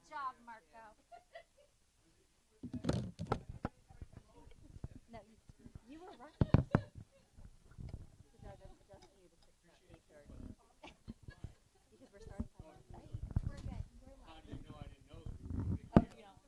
job, Marco. No, you were right. Because we're starting from one side. We're good. We're live. Oh, you don't.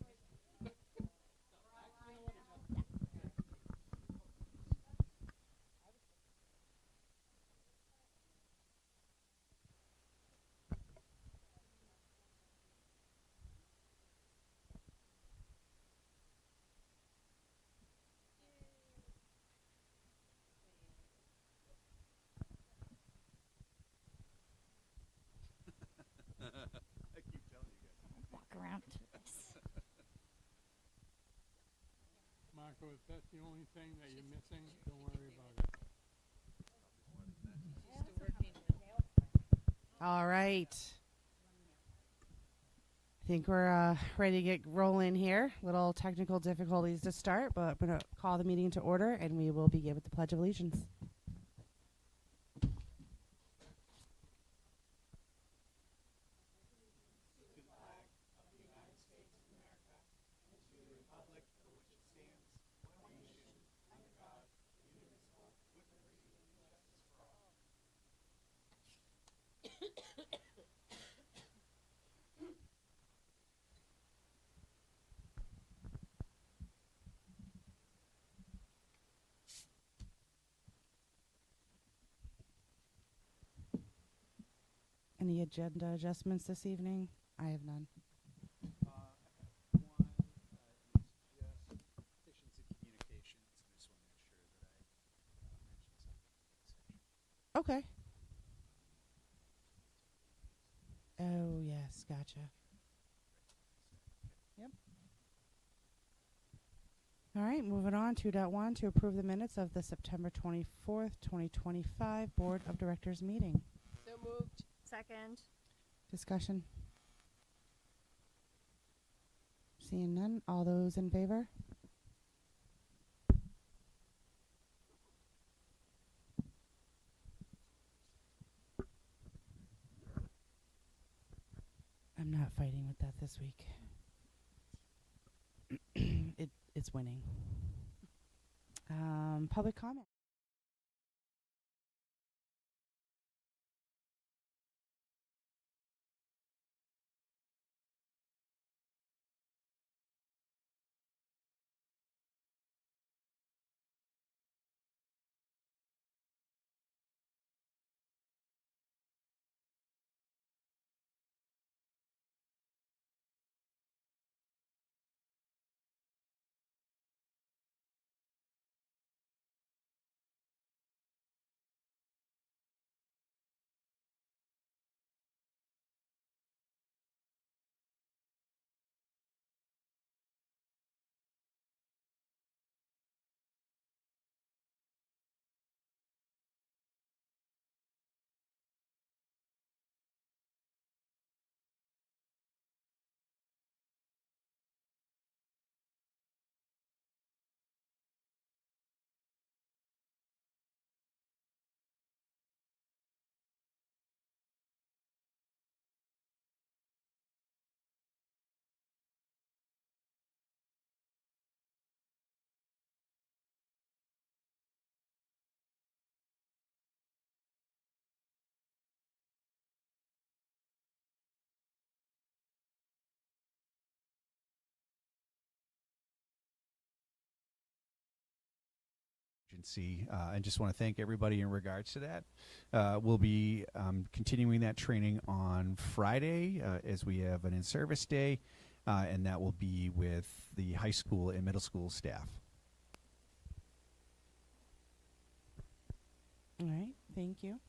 I keep telling you guys. Walk around to this. Marco, if that's the only thing that you're missing, don't worry about it. All right. I think we're ready to get rolling here. Little technical difficulties to start, but I'm going to call the meeting to order and we will begin with the Pledge of Allegiance. Any agenda adjustments this evening? I have none. One is just efficiency communications, and I just want to make sure that I mention something in that section. Okay. Oh, yes. Gotcha. Yep. All right. Moving on. 2.1 to approve the minutes of the September 24th, 2025 Board of Directors meeting. So moved. Second. Discussion. Seeing none. All those in favor? I'm not fighting with that this week. It's winning. Public comment. Agency, and just want to thank everybody in regards to that. We'll be continuing that training on Friday as we have an in-service day, and that will be with the high school and middle school staff. All right. Thank you.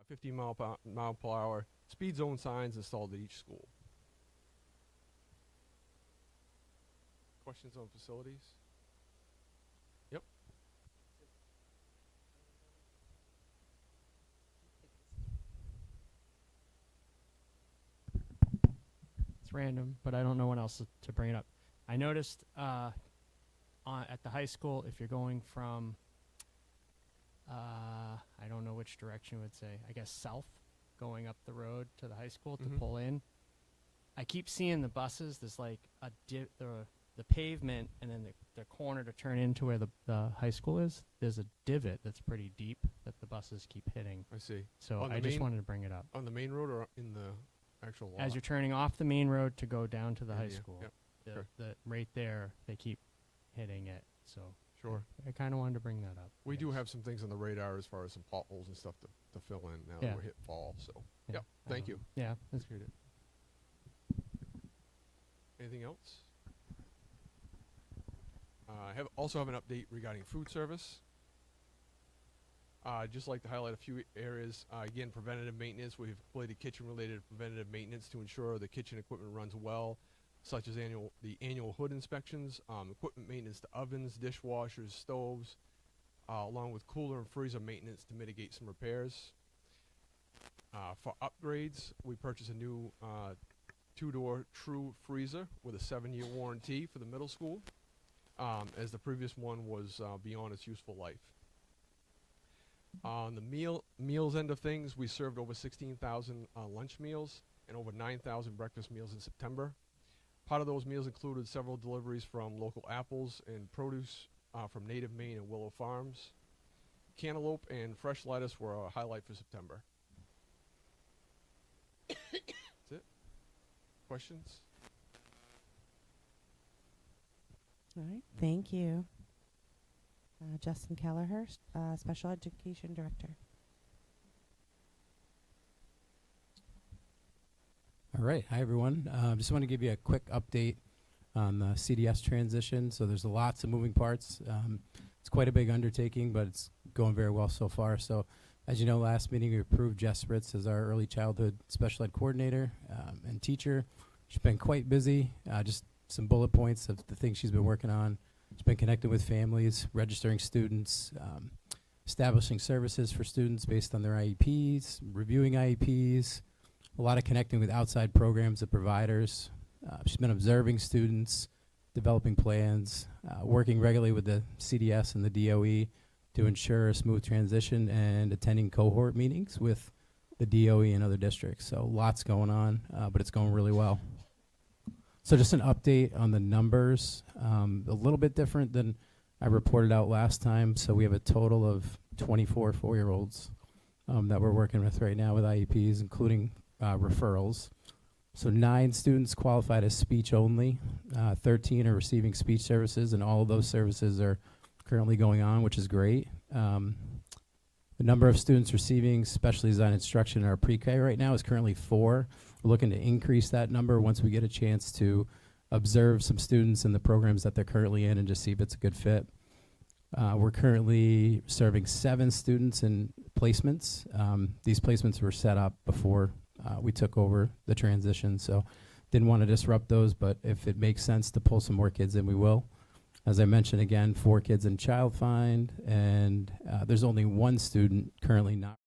15 mile per hour speed zone signs installed at each school. Questions on facilities? Yep. It's random, but I don't know when else to bring it up. I noticed at the high school, if you're going from, I don't know which direction you would say, I guess south, going up the road to the high school to Mhm. pull in, I keep seeing the buses. There's like the pavement and then the corner to turn into where the high school is. There's a divot that's pretty deep that the buses keep hitting. I see. So On the I just main- wanted to bring it up. On the main road or in the actual lot? As you're turning off the main road to go down to the high Yeah, school, yep, the, sure. the right there they keep hitting it. So Sure. I kind of wanted to bring that up. We do Yes. have some things on the radar as far as some potholes and stuff to fill in now Yeah. that we're hit fall. So, Yeah, yep. Thank you. Yeah, that's Appreciate it. Anything else? I also have an update regarding food service. I'd just like to highlight a few areas. Again, preventative maintenance. We've completed kitchen-related preventative maintenance to ensure the kitchen equipment runs well, such as the annual hood inspections, equipment maintenance to ovens, dishwashers, stoves, along with cooler and freezer maintenance to mitigate some repairs. For upgrades, we purchased a new 2-door true freezer with a 7-year warranty for the middle school, as the previous one was beyond its useful life. On the meals end of things, we served over 16,000 lunch meals and over 9,000 breakfast meals in September. Part of those meals included several deliveries from local apples and produce from Native Maine and Willow Farms. Cantaloupe and fresh lettuce were a highlight for September. That's it. Questions? All right. Thank you. Justin Kelleher, Special Education Director. All right. Hi, everyone. Just want to give you a quick update on the CDS transition. So there's lots of moving parts. It's quite a big undertaking, but it's going very well so far. So as you know, last meeting we approved Jess Ritz as our early childhood special ed coordinator and teacher. She's been quite busy. Just some bullet points of the things she's been working on. She's been connecting with families, registering students, establishing services for students based on their IEPs, reviewing IEPs, a lot of connecting with outside programs and providers. She's been observing students, developing plans, working regularly with the CDS and the DOE to ensure a smooth transition, and attending cohort meetings with the DOE and other districts. So lots going on, but it's going really well. So just an update on the numbers, a little bit different than I reported out last time. So we have a total of 24 4-year-olds that we're working with right now with IEPs, including referrals. So 9 students qualified as speech only, 13 are receiving speech services, and all of those services are currently going on, which is great. The number of students receiving special design instruction in our pre-K right now is currently 4. We're looking to increase that number once we get a chance to observe some students in the programs that they're currently in and just see if it's a good fit. We're currently serving 7 students in placements. These placements were set up before we took over the transition, so didn't want to disrupt those, but if it makes sense to pull some more kids in, we will. As I mentioned again, 4 kids in Child Find, and there's only 1 student currently not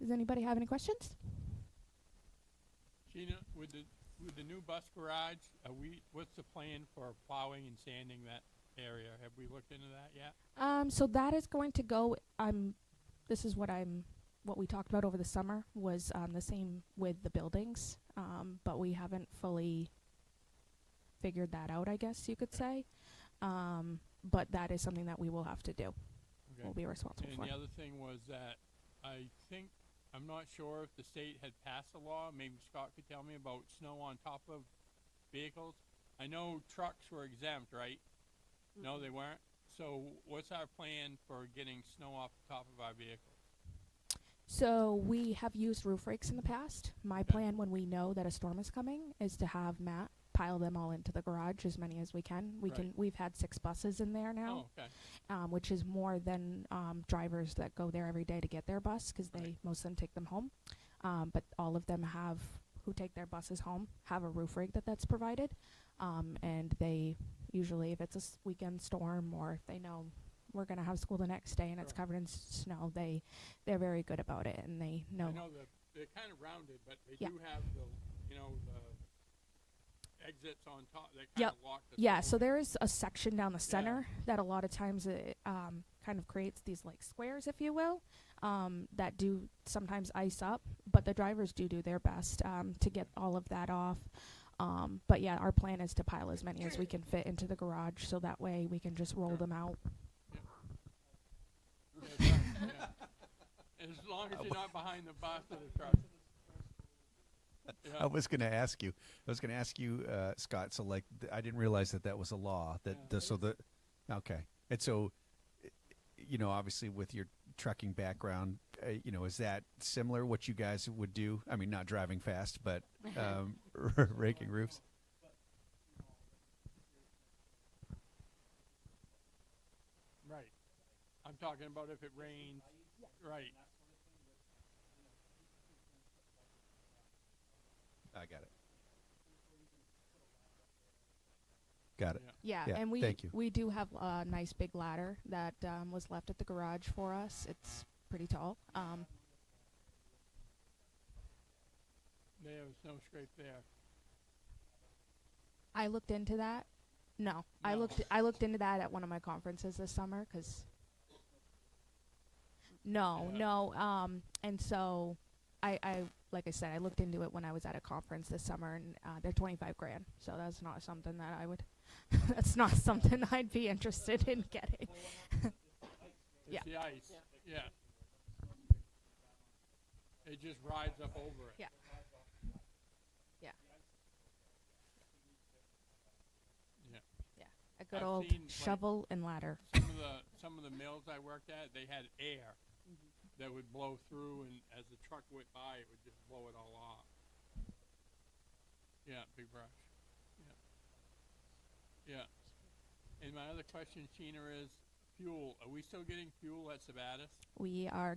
Does anybody have any questions? Gina, with the new bus garage, what's the plan for plowing and sanding that area? Have we looked into that yet? So that is going to go. This is what we talked about over the summer was the same with the buildings, but we haven't fully figured that out, I guess you could say. But that is something that we will have to do. Okay. We'll be responsible And for. the other thing was that I'm not sure if the state had passed a law, maybe Scott could tell me, about snow on top of vehicles. I know trucks were exempt, right? No, they weren't? So what's our plan for getting snow off the top of our vehicles? So we have used roof rakes in the past. My plan when we know that a storm is coming is to have Matt pile them all into the garage, as many as we can. We've had 6 buses in there now, Oh, okay. which is more than drivers that go there every day to get their bus, because most of them take them home. But all of them who take their buses home have a roof rake that's provided, and they usually, if it's a weekend storm or if they know we're going to have school the next day and it's covered in snow, they're very good about it, and they know. I know they're kind of rounded, but they Yeah. do have the exits on top. They kind Yep. of lock the Yeah, snow. so there is a section down the center that a lot of times it kind of creates these like squares, if you will, that do sometimes ice up, but the drivers do their best to get all of that off. But yeah, our plan is to pile as many as we can fit into the garage, so that way we can just roll them out. Yeah. As long as you're not behind the bus or the truck. Yeah. I was going to ask you, Scott. So, like, I didn't realize that was a law. Okay. And so, obviously, with your trucking background, is that similar? What you guys would do? I mean, not driving fast, but raking roofs. Right. I'm talking about if it rains. Right. I got it. Got it. Yeah. Yeah, Yeah, and thank you. we do have a nice big ladder that was left at the garage for us. It's pretty tall. They have a snow scrape there. I looked into that. No, I No. looked into that at one of my conferences this summer, because no. And so I like I said, I looked into it when I was at a conference this summer, and they're $25,000. So that's not something that I would. That's not something I'd be interested in getting. It's the ice. Yeah. It just rides up over it. Yeah. Yeah. Yeah. Yeah. A good I've old seen, like, shovel and ladder. Some of the mills I worked at, they had air that would blow through, and as the truck went by, it would just blow it all off. Yeah, big brush. Yeah. Yeah. And my other question, Sheena, is fuel. Are we still getting fuel at Sabatis? We are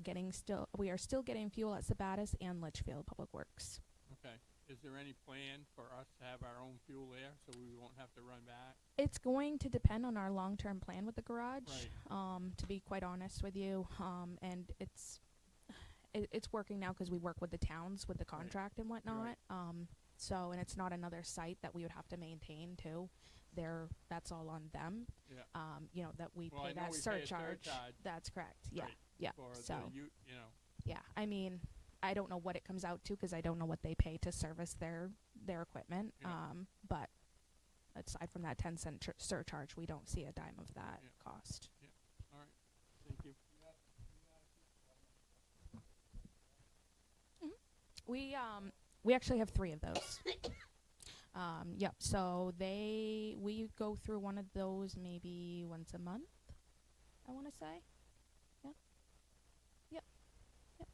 still getting fuel at Sabatis and Litchfield Public Works. Okay. Is there any plan for us to have our own fuel there so we won't have to run back? It's going to depend on our long-term plan with the garage, Right. to be quite honest with you. And it's working now because we work with the towns with the contract and whatnot. So, and it's not another site that we would have to maintain too. That's all on them. Yeah. That we Well, I pay know that we pay a surcharge. surcharge. That's correct. Yeah. Right. Yeah. For So, the, I mean, I don't know what it comes out to because I don't know what they pay to service their equipment. Yeah. But aside from that 10-cent surcharge, we don't see a dime of that cost. all right. Thank you. We actually have 3 of those. Yep. So we go through one of those maybe once a month, I want to say. Yeah. Yep. Yep.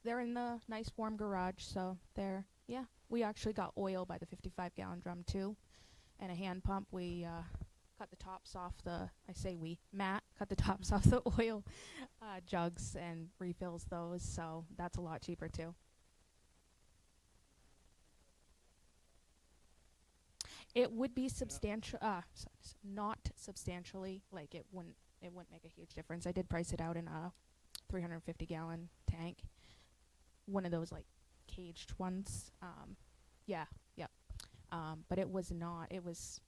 They're in the nice warm garage, so we actually got oil by the 55-gallon drum too, and a hand pump. We cut the tops off Matt cut the tops off the oil jugs and refills those, so that's a lot cheaper too. It would be substantial, not substantially. Like it wouldn't make a huge difference. I did price it out in a 350-gallon tank, one of those like caged ones. Yeah, yep. But it was not. It was,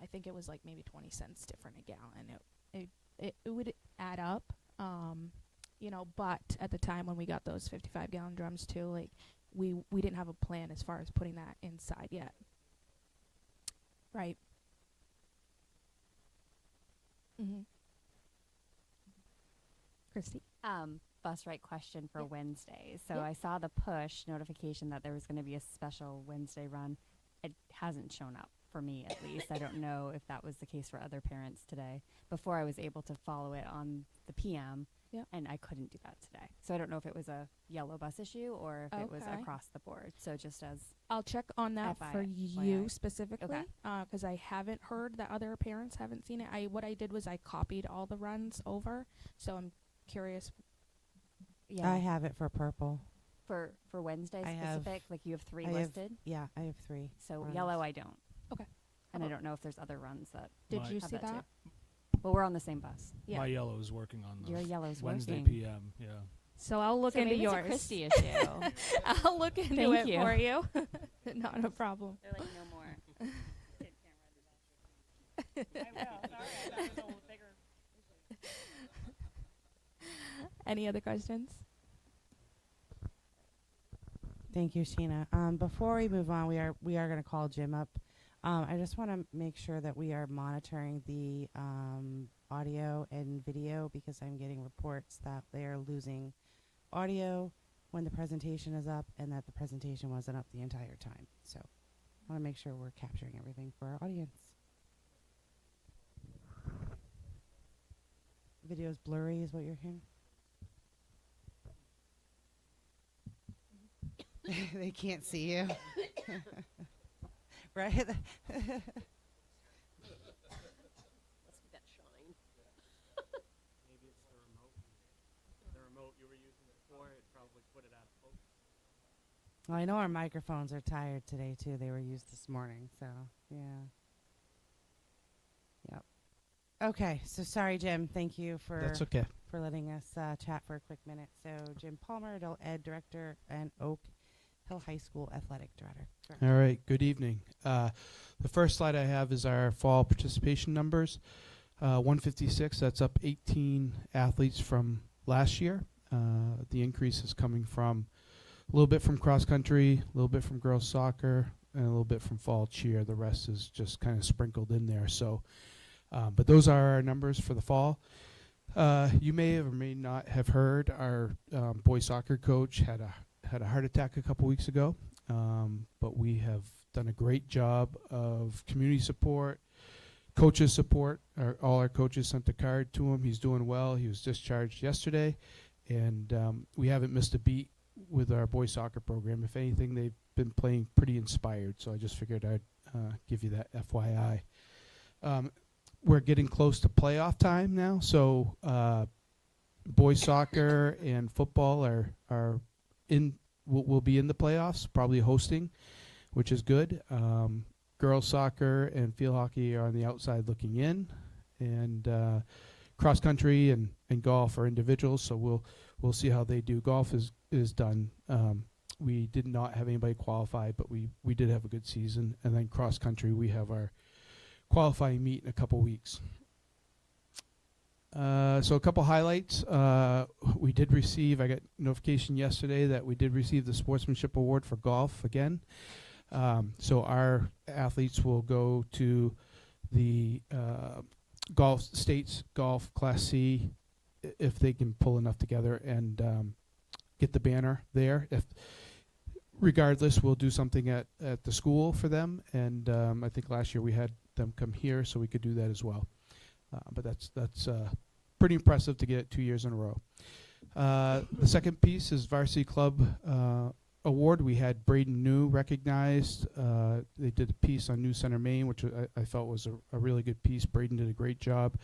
I think it was like maybe 20 cents different a gallon. It would add up. You know, but at the time when we got those 55-gallon drums too, like we didn't have a plan as far as putting that inside yet. Right. Mhm. Christy. Bus rate question for Yeah. Wednesday. So Yeah. I saw the push notification that there was going to be a special Wednesday run. It hasn't shown up for me, at least. I don't know if that was the case for other parents today. Before I was able to follow it on the PM, Yep. and I couldn't do that today. So I don't know if it was a yellow bus issue or if it was Okay. across the board. So just as I'll check on that for you FYI. specifically, Okay. because I haven't heard that other parents haven't seen it. What I did was I copied all the runs over, so I'm curious. yeah, I have it for purple. for Wednesday I have- specific, like you have 3 I have- listed. Yeah, I have 3. So runs. yellow, I don't. Okay. And I How don't know if there's other runs that Did My- you have see that that? too. Well, we're on the same bus. Yeah. My yellow is working on Your the yellow's Wednesday working. PM. Yeah. So I'll look So into maybe it's yours. a Christie issue. I'll look into Thank it you. for you. Not a problem. They're like, no more. Any other questions? Thank you, Sheena. Before we move on, we are going to call Jim up. I just want to make sure that we are monitoring the audio and video because I'm getting reports that they are losing audio when the presentation is up and that the presentation wasn't up the entire time. So I want to make sure we're capturing everything for our audience. Video's blurry is what you're hearing? They can't see you. Right? Let's get that shine. Maybe it's the remote. The remote you were using before, it probably put it out of focus. Well, I know our microphones are tired today too. They were used this morning, so yeah. Yep. Okay, so sorry, Jim. Thank you That's okay. for letting us chat for a quick minute. So Jim Palmer, Adult Ed Director, and Oak Hill High School Athletic Director. All right, good evening. The first slide I have is our fall participation numbers. 156, that's up 18 athletes from last year. The increase is coming from a little bit from cross country, a little bit from girls soccer, and a little bit from fall cheer. The rest is just kind of sprinkled in there. So, but those are our numbers for the fall. You may have or may not have heard our boys soccer coach had a heart attack a couple weeks ago. But we have done a great job of community support, coaches support. All our coaches sent a card to him. He's doing well. He was discharged yesterday, and we haven't missed a beat with our boys soccer program. If anything, they've been playing pretty inspired. So I just figured I'd give you that FYI. We're getting close to playoff time now, so boys soccer and football are in. Will be in the playoffs, probably hosting, which is good. Girls soccer and field hockey are on the outside looking in, and cross country and golf are individuals. So we'll see how they do. Golf is done. We did not have anybody qualify, but we did have a good season. And then cross country, we have our qualifying meet in a couple weeks. So a couple highlights. We did receive, I got notification yesterday that we did receive the Sportsmanship Award for golf again. So our athletes will go to the States Golf Class C if they can pull enough together and get the banner there. Regardless, we'll do something at the school for them. And I think last year we had them come here, so we could do that as well. But that's pretty impressive to get it 2 years in a row. The second piece is Varsity Club Award. We had Braden New recognized. They did a piece on New Center, Maine, which I felt was a really good piece. Braden did a great job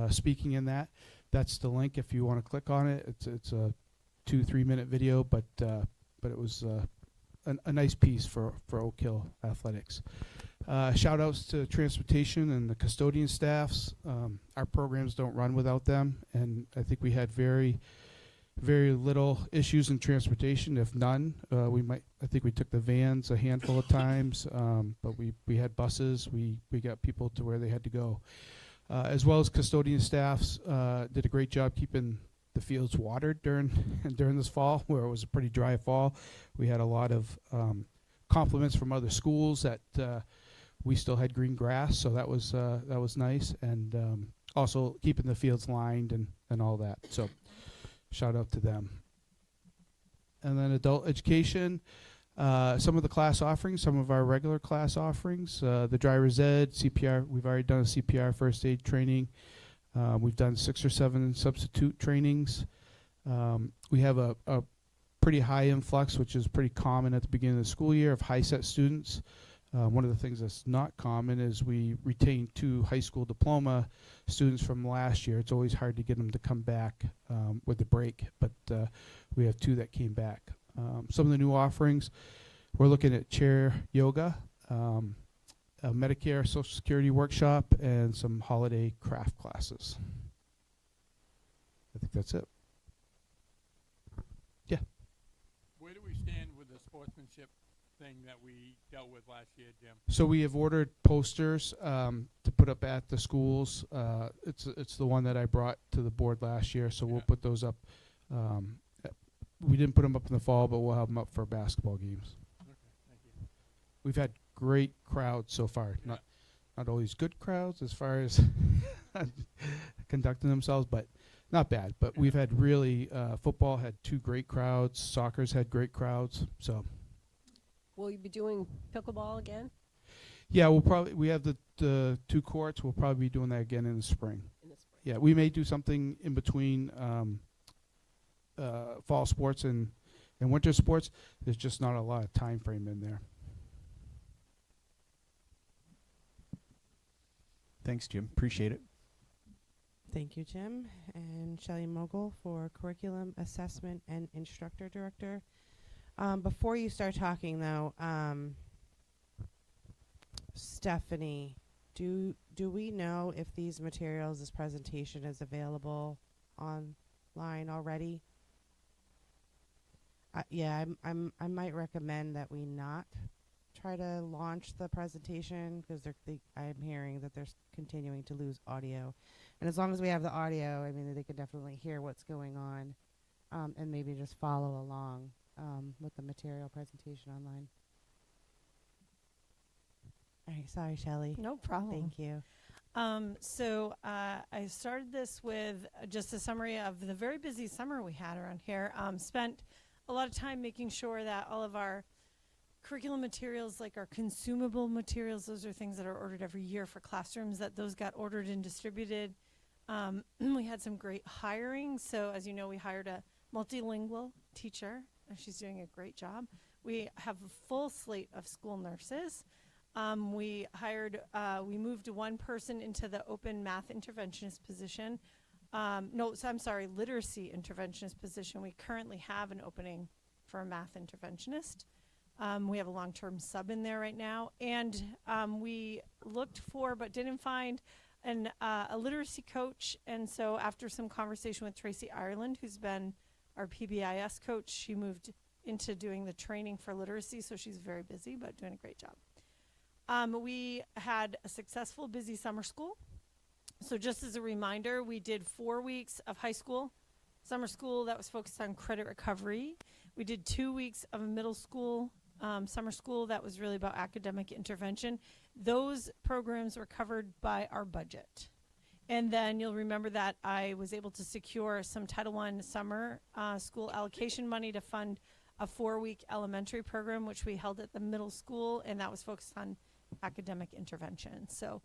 speaking in that. That's the link if you want to click on it. It's a 2-3 minute video, but it was a nice piece for Oak Hill Athletics. Shout outs to transportation and the custodian staffs. Our programs don't run without them, and I think we had very very little issues in transportation, if none. I think we took the vans a handful of times, but we had buses. We got people to where they had to go. As well as custodian staffs did a great job keeping the fields watered during this fall, where it was a pretty dry fall. We had a lot of compliments from other schools that we still had green grass, so that was nice, and also keeping the fields lined and all that. So shout out to them. And then adult education, some of the class offerings, some of our regular class offerings, the driver's ed, CPR. We've already done a CPR first aid training. We've done 6 or 7 substitute trainings. We have a pretty high influx, which is pretty common at the beginning of the school year, of high-set students. One of the things that's not common is we retain 2 high school diploma students from last year. It's always hard to get them to come back with the break, but we have 2 that came back. Some of the new offerings, we're looking at chair yoga, a Medicare Social Security workshop, and some holiday craft classes. I think that's it. Yeah. Where do we stand with the sportsmanship thing that we dealt with last year, Jim? So we have ordered posters to put up at the schools. It's the one that I brought to the board last year, so we'll put those up. We didn't put them up in the fall, but we'll have them up for basketball games. Okay, thank you. We've had great crowds so far. Yeah. Not always good crowds as far as conducting themselves, but not bad. But we've had really football had 2 great crowds. Soccer's had great crowds. So. Will you be doing pickleball again? Yeah, we have the 2 courts. We'll probably be doing that again in the spring. In the spring. Yeah, we may do something in between fall sports and winter sports. There's just not a lot of time frame in there. Thanks, Jim. Appreciate it. Thank you, Jim. And Shelley Mogul for Curriculum Assessment and Instructor Director. Before you start talking, though, Stephanie, do we know if these materials, this presentation, is available online already? Yeah, I might recommend that we not try to launch the presentation, because I'm hearing that they're continuing to lose audio. And as long as we have the audio, I mean, they can definitely hear what's going on, and maybe just follow along with the material presentation online. All right, sorry, Shelley. No problem. Thank you. I started this with just a summary of the very busy summer we had around here. Spent a lot of time making sure that all of our curriculum materials, like our consumable materials, those are things that are ordered every year for classrooms, that those got ordered and distributed. We had some great hiring. So as you know, we hired a multilingual teacher, and she's doing a great job. We have a full slate of school nurses. We moved 1 person into the open math interventionist position. Literacy interventionist position. We currently have an opening for a math interventionist. We have a long-term sub in there right now. And we looked for, but didn't find, a literacy coach. And so after some conversation with Tracy Ireland, who's been our PBIS coach, she moved into doing the training for literacy. So she's very busy, but doing a great job. We had a successful, busy summer school. So just as a reminder, we did 4 weeks of high school summer school that was focused on credit recovery. We did 2 weeks of a middle school summer school that was really about academic intervention. Those programs were covered by our budget. And then you'll remember that I was able to secure some Title I summer school allocation money to fund a 4-week elementary program, which we held at the middle school, and that was focused on academic intervention. So,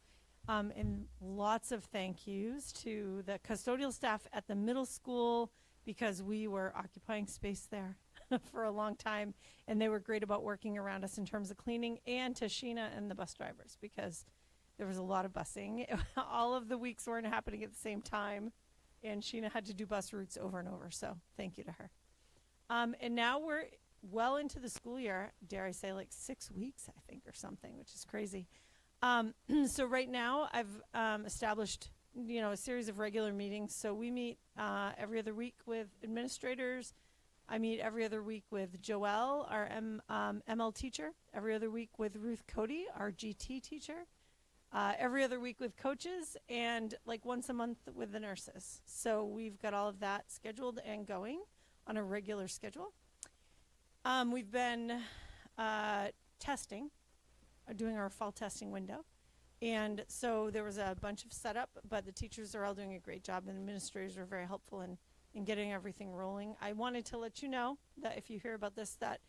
and lots of thank yous to the custodial staff at the middle school, because we were occupying space there for a long time, and they were great about working around us in terms of cleaning, and to Sheena and the bus drivers, because there was a lot of busing. All of the weeks weren't happening at the same time, and Sheena had to do bus routes over and over, so thank you to her. And now we're well into the school year, dare I say, like 6 weeks, I think, or something, which is crazy. So right now I've established a series of regular meetings. So we meet every other week with administrators. I meet every other week with Joelle, our ML teacher. Every other week with Ruth Cody, our GT teacher. Every other week with coaches, and like once a month with the nurses. So we've got all of that scheduled and going on a regular schedule. We've been testing, doing our fall testing window. And so there was a bunch of setup, but the teachers are all doing a great job, and the administrators are very helpful in getting everything rolling. I wanted to let you know that if you hear about this, that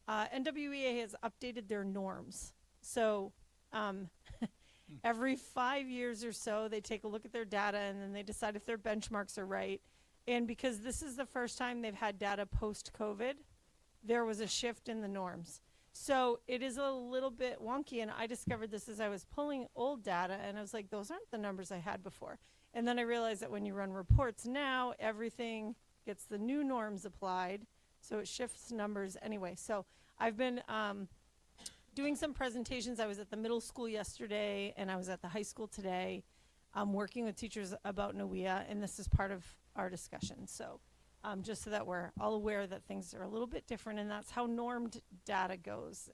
NWEA has updated their norms. So every 5 years or so, they take a look at their data, and then they decide if their benchmarks are right. And because this is the first time they've had data post-COVID, there was a shift in the norms. So it is a little bit wonky, and I discovered this as I was pulling old data, and I was like, those aren't the numbers I had before. And then I realized that when you run reports now, everything gets the new norms applied, so it shifts numbers anyway. So I've been doing some presentations. I was at the middle school yesterday, and I was at the high school today, working with teachers about NWEA, and this is part of our discussion. So just so that we're all aware that things are a little bit different, and that's how normed data goes.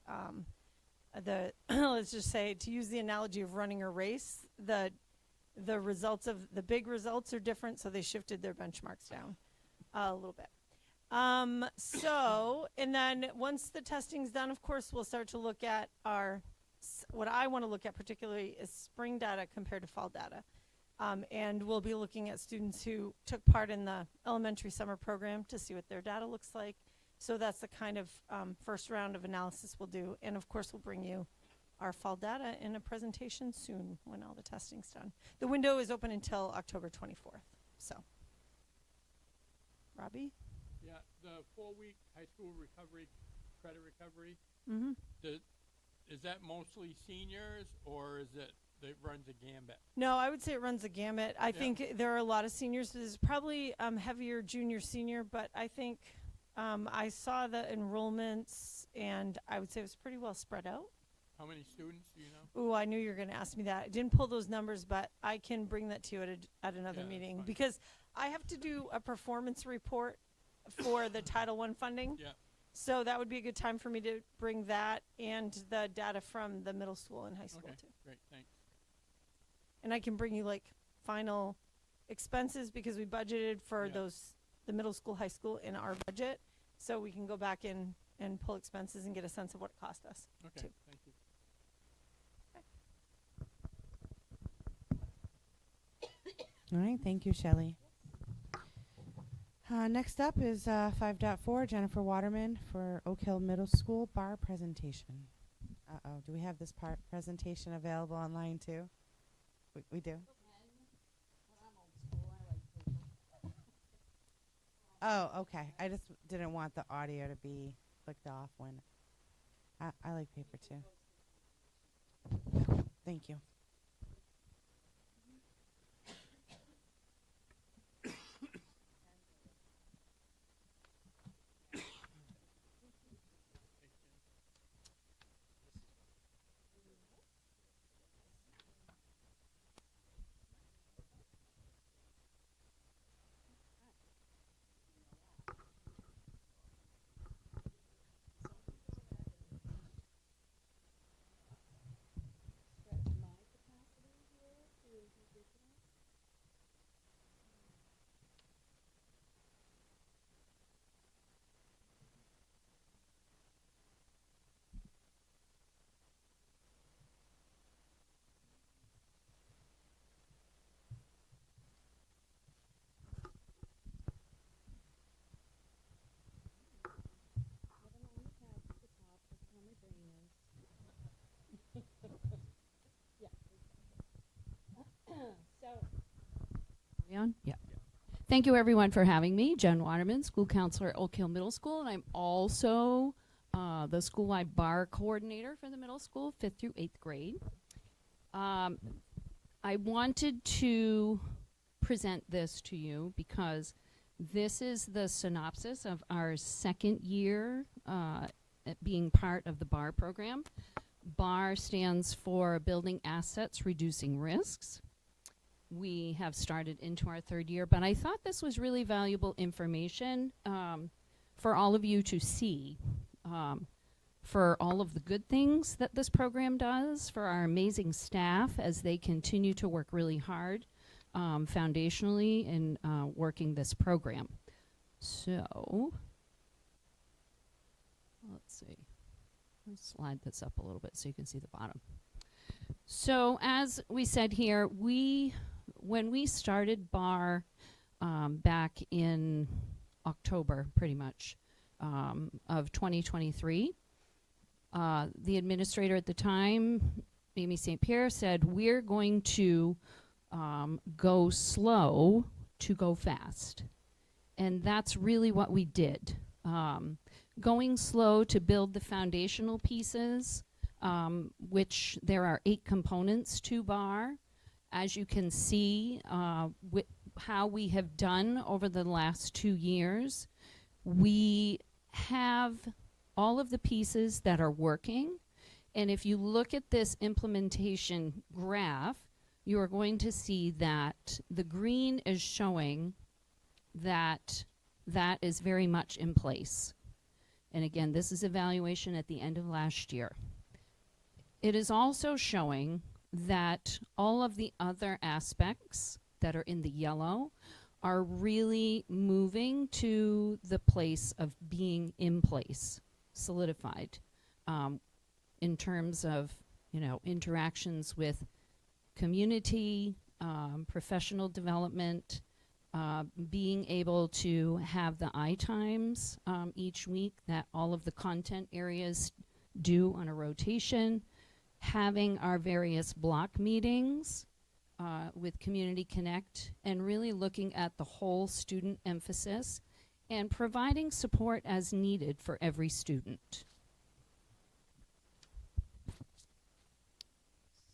Let's just say, to use the analogy of running a race, the results of the big results are different, so they shifted their benchmarks down a little bit. And then once the testing's done, of course, we'll start to look at what I want to look at particularly is spring data compared to fall data. And we'll be looking at students who took part in the elementary summer program to see what their data looks like. So that's the kind of first round of analysis we'll do. And of course, we'll bring you our fall data in a presentation soon when all the testing's done. The window is open until October 24th. So, Robbie? Yeah, the 4-week high school credit recovery, Mm-hmm. is that mostly seniors, or is it runs a gambit? No, I would say it runs a gamut. I think there are a lot of seniors. There's probably heavier junior, senior, but I think I saw the enrollments, and I would say it was pretty well spread out. How many students do you know? Ooh, I knew you were going to ask me that. I didn't pull those numbers, but I can bring that to you at another meeting, fine. because I have to do a performance report for the Title I funding. Yeah. So that would be a good time for me to bring that and the data from the middle school and high school Okay, too. great, thanks. And I can bring you like final expenses, because we budgeted for the middle school, high school in our budget. So we can go back in and pull expenses and get a sense of what it cost us. Okay, too. thank you. All right, thank you, Shelley. Next up is 5.4, Jennifer Waterman for Oak Hill Middle School bar presentation. Uh-oh, do we have this presentation available online too? We do? Oh, okay. I just didn't want the audio to be clicked off when I like paper too. Thank you. On? Yeah. Thank you, everyone, for having me. Jen Waterman, school counselor at Oak Hill Middle School, and I'm also the school-wide bar coordinator for the middle school, 5th through 8th grade. I wanted to present this to you because this is the synopsis of our second year being part of the BAR program. BAR stands for Building Assets, Reducing Risks. we have started into our third year. But I thought this was really valuable information for all of you to see, for all of the good things that this program does, for our amazing staff as they continue to work really hard foundationally in working this program. So, let's see. Let's slide this up a little bit so you can see the bottom. So as we said here, when we started BAR back in October, pretty much, of 2023, the administrator at the time, Amy St. Pierre, said, we're going to go slow to go fast. And that's really what we did. Going slow to build the foundational pieces, which there are 8 components to BAR. As you can see, how we have done over the last 2 years, we have all of the pieces that are working. And if you look at this implementation graph, you are going to see that the green is showing that that is very much in place. And again, this is evaluation at the end of last year. It is also showing that all of the other aspects that are in the yellow are really moving to the place of being in place, solidified, in terms of, you know, interactions with community, professional development, being able to have the I-times each week that all of the content areas do on a rotation, having our various block meetings with Community Connect, and really looking at the whole student emphasis and providing support as needed for every student.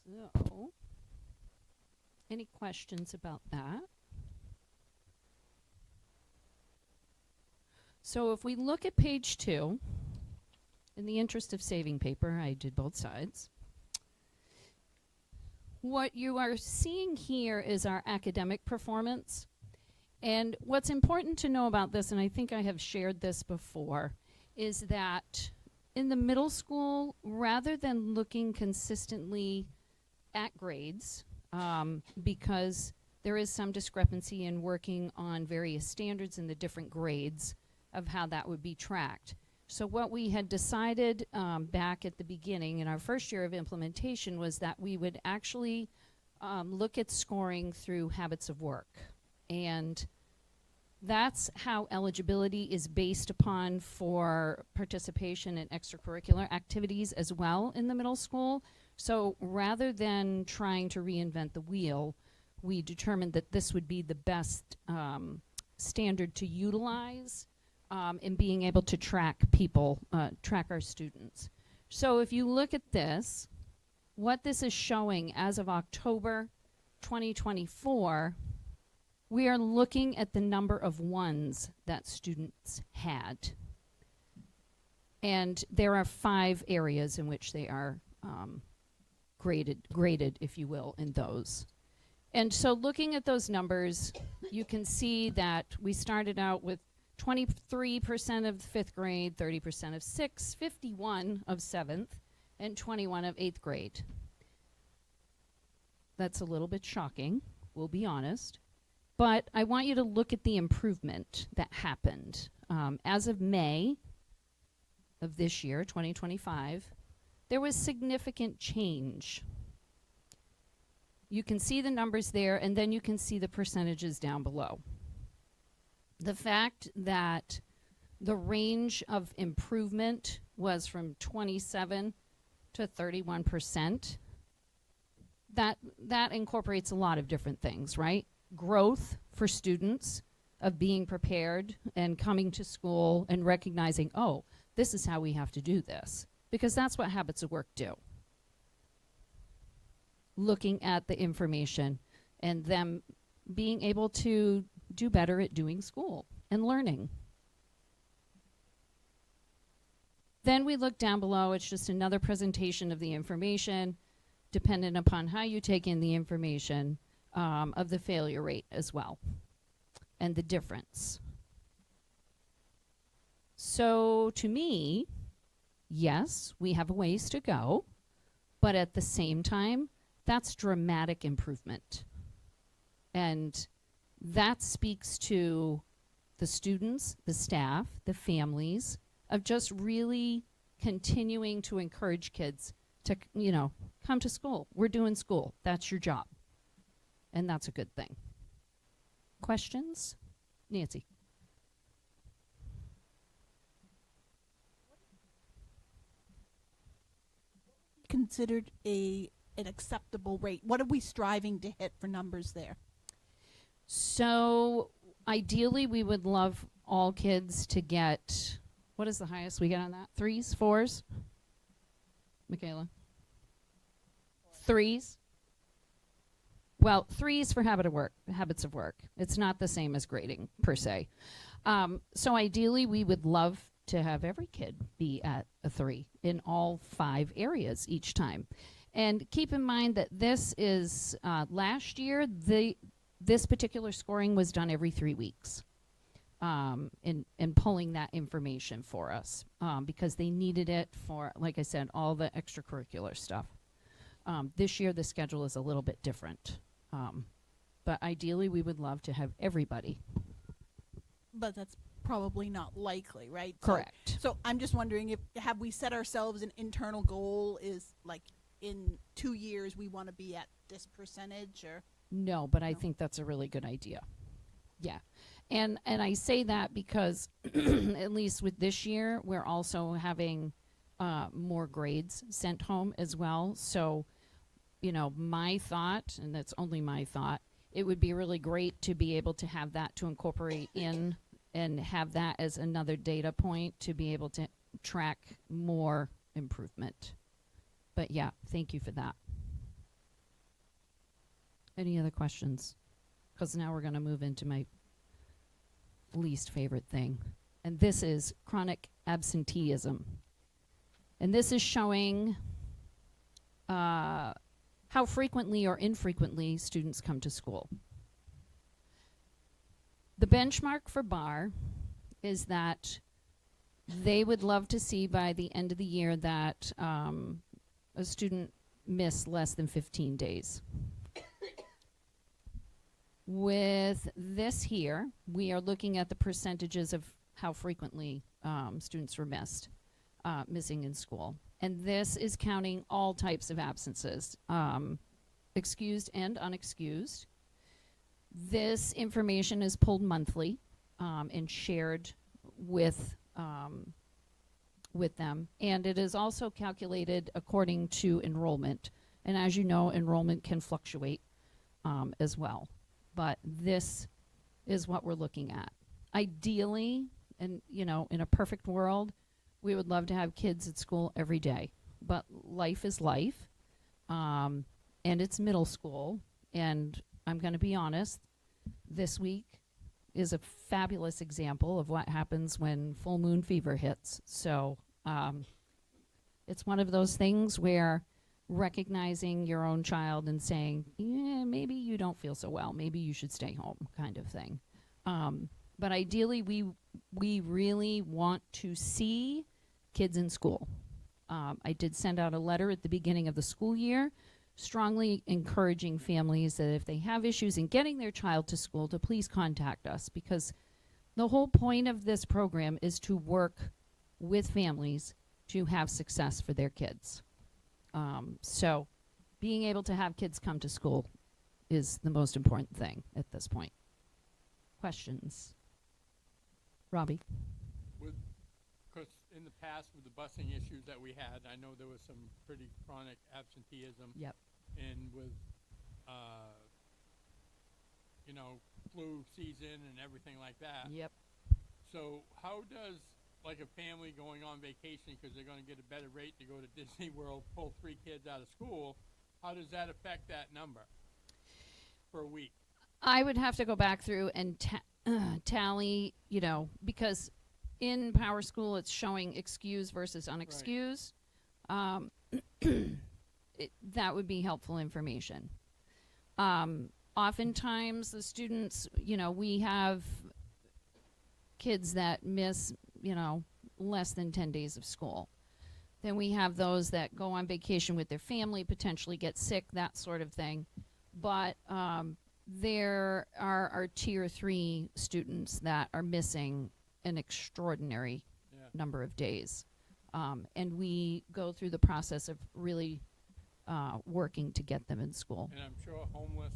So, any questions about that? So if we look at page 2, in the interest of saving paper, I did both sides. What you are seeing here is our academic performance. And what's important to know about this, and I think I have shared this before, is that in the middle school, rather than looking consistently at grades, because there is some discrepancy in working on various standards in the different grades of how that would be tracked. So what we had decided back at the beginning in our first year of implementation was that we would actually look at scoring through habits of work. And that's how eligibility is based upon for participation in extracurricular activities as well in the middle school. So rather than trying to reinvent the wheel, we determined that this would be the best standard to utilize in being able to track people, track our students. So if you look at this, what this is showing as of October 2024, we are looking at the number of ones that students had. And there are 5 areas in which they are graded, if you will, in those. And so looking at those numbers, you can see that we started out with 23% of 5th grade, 30% of 6th, 51 of 7th, and 21 of 8th grade. That's a little bit shocking, we'll be honest. But I want you to look at the improvement that happened. As of May of this year, 2025, there was significant change. You can see the numbers there, and then you can see the percentages down below. The fact that the range of improvement was from 27 to 31%, that incorporates a lot of different things, right? Growth for students of being prepared and coming to school and recognizing, oh, this is how we have to do this, because that's what habits of work do. Looking at the information and them being able to do better at doing school and learning. Then we look down below. It's just another presentation of the information, dependent upon how you take in the information. of the failure rate as well and the difference. So to me, yes, we have a ways to go, but at the same time, that's dramatic improvement. And that speaks to the students, the staff, the families, of just really continuing to encourage kids to, come to school. We're doing school. That's your job. And that's a good thing. Questions? Nancy. Considered an acceptable rate? What are we striving to hit for numbers there? So ideally, we would love all kids to get, what is the highest we get on that? 3s, 4s? Michaela? 3s? Well, 3s for habits of work. It's not the same as grading per se. So ideally, we would love to have every kid be at a 3 in all 5 areas each time. And keep in mind that this is, last year, this particular scoring was done every 3 weeks in pulling that information for us because they needed it for, like I said, all the extracurricular stuff. This year, the schedule is a little bit different. But ideally, we would love to have everybody. But that's probably not likely, right? Correct. So I'm just wondering, have we set ourselves an internal goal, is like in 2 years we want to be at this percentage, or? No, but I think that's a really good idea. Yeah. And I say that because at least with this year, we're also having more grades sent home as well. So, my thought, and that's only my thought, it would be really great to be able to have that to incorporate in and have that as another data point to be able to track more improvement. But yeah, thank you for that. Any other questions? Because now we're going to move into my least favorite thing. And this is chronic absenteeism. And this is showing how frequently or infrequently students come to school. The benchmark for BAR is that they would love to see by the end of the year that a student miss less than 15 days. With this here, we are looking at the percentages of how frequently students were missing in school. And this is counting all types of absences, excused and unexcused. This information is pulled monthly and shared with them. And it is also calculated according to enrollment. And as you know, enrollment can fluctuate as well. But this is what we're looking at. Ideally, and in a perfect world, we would love to have kids at school every day. But life is life, and it's middle school. And I'm going to be honest, this week is a fabulous example of what happens when full moon fever hits. So it's one of those things where recognizing your own child and saying, yeah, maybe you don't feel so well, maybe you should stay home, kind of thing. But ideally, we really want to see kids in school. I did send out a letter at the beginning of the school year, strongly encouraging families that if they have issues in getting their child to school, to please contact us, because the whole point of this program is to work with families to have success for their kids. So being able to have kids come to school is the most important thing at this point. Questions? Robbie? Because in the past with the busing issues that we had, I know there was some pretty chronic absenteeism. Yep. And with, flu season and everything like that. Yep. So how does, like, a family going on vacation because they're going to get a better rate to go to Disney World, pull 3 kids out of school, how does that affect that number for a week? I would have to go back through and tally, because in Power School it's showing excused versus unexcused. Right. That would be helpful information. Oftentimes, the students, we have kids that miss, less than 10 days of school. Then we have those that go on vacation with their family, potentially get sick, that sort of thing. But there are our tier 3 students that are missing an extraordinary number of days. And we go through the process of really working to get them in school. And I'm sure homeless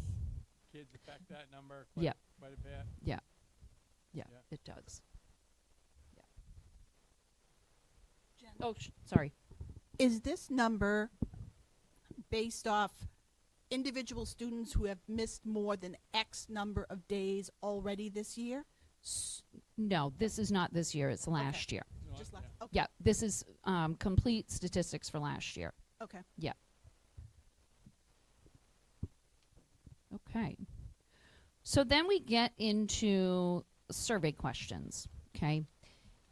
kids affect that number quite, Yeah. quite a bit. Yeah, Yeah. it does. Yeah. Jen, Oh, sorry. is this number based off individual students who have missed more than X number of days already this year? No, this is not this year. It's last year. No, Just last. yeah. Okay. Yeah, this is complete statistics for last year. Okay. Yeah. Okay. So then we get into survey questions, okay?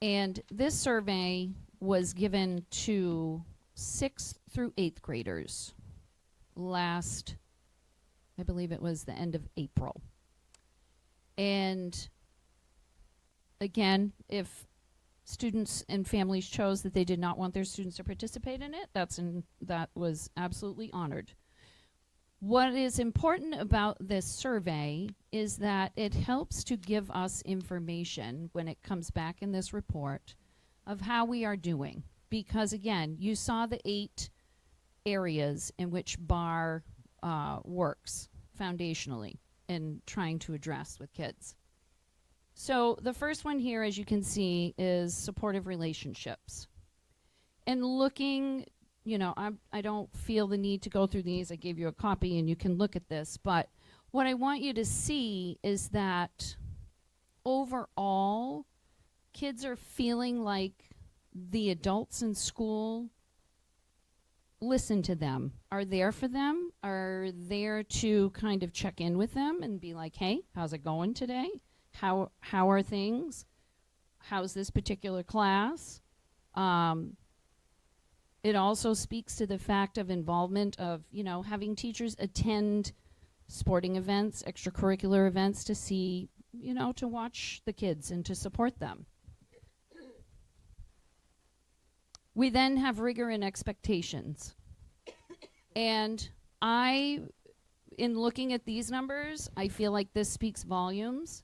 And this survey was given to 6th through 8th graders last, I believe it was the end of April. And again, if students and families chose that they did not want their students to participate in it, that was absolutely honored. What is important about this survey is that it helps to give us information when it comes back in this report of how we are doing. Because again, you saw the 8 areas in which BAR works foundationally in trying to address with kids. So the first one here, as you can see, is supportive relationships. And looking, I don't feel the need to go through these. I gave you a copy and you can look at this. But what I want you to see is that overall, kids are feeling like the adults in school listen to them, are there for them, are there to kind of check in with them and be like, hey, how's it going today? How are things? How's this particular class? It also speaks to the fact of involvement of, having teachers attend sporting events, extracurricular events to see, to watch the kids and to support them. We then have rigor and expectations. And in looking at these numbers, I feel like this speaks volumes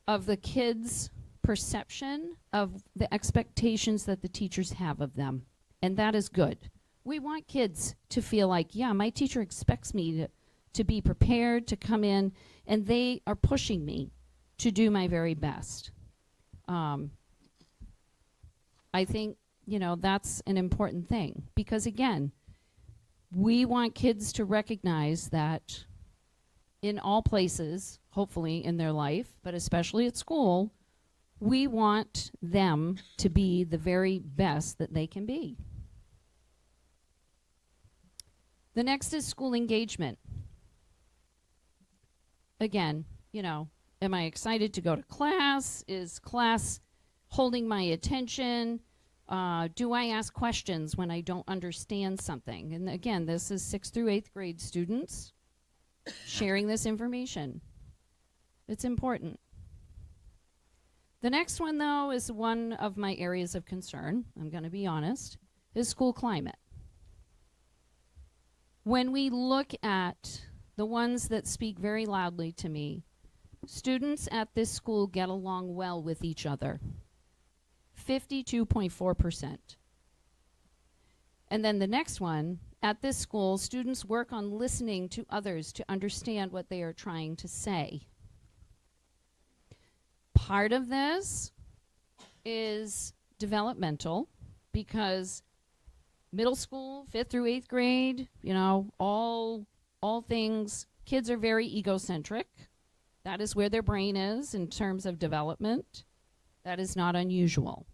of the kids' perception of the expectations that the teachers have of them. And that is good. We want kids to feel like, yeah, my teacher expects me to be prepared, to come in, and they are pushing me to do my very best. I think, that's an important thing. Because again, we want kids to recognize that in all places, hopefully in their life, but especially at school, we want them to be the very best that they can be. The next is school engagement. Again, am I excited to go to class? Is class holding my attention? Do I ask questions when I don't understand something? And again, this is 6th through 8th grade students sharing this information. It's important. The next one, though, is one of my areas of concern, I'm going to be honest, is school climate. When we look at the ones that speak very loudly to me, students at this school get along well with each other. 52.4%. And then the next one, at this school, students work on listening to others to understand what they are trying to say. Part of this is developmental because middle school, 5th through 8th grade, all things, kids are very egocentric. That is where their brain is in terms of development. That is not unusual.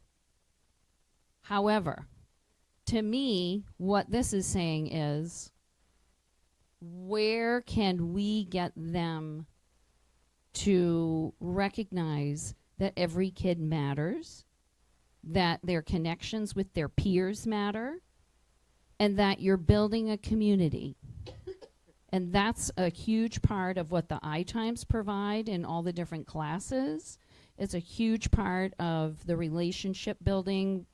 However, to me, what this is saying is, where can we get them to recognize that every kid matters, that their connections with their peers matter, and that you're building a community? And that's a huge part of what the iTimes provide in all the different classes. It's a huge part of the relationship building,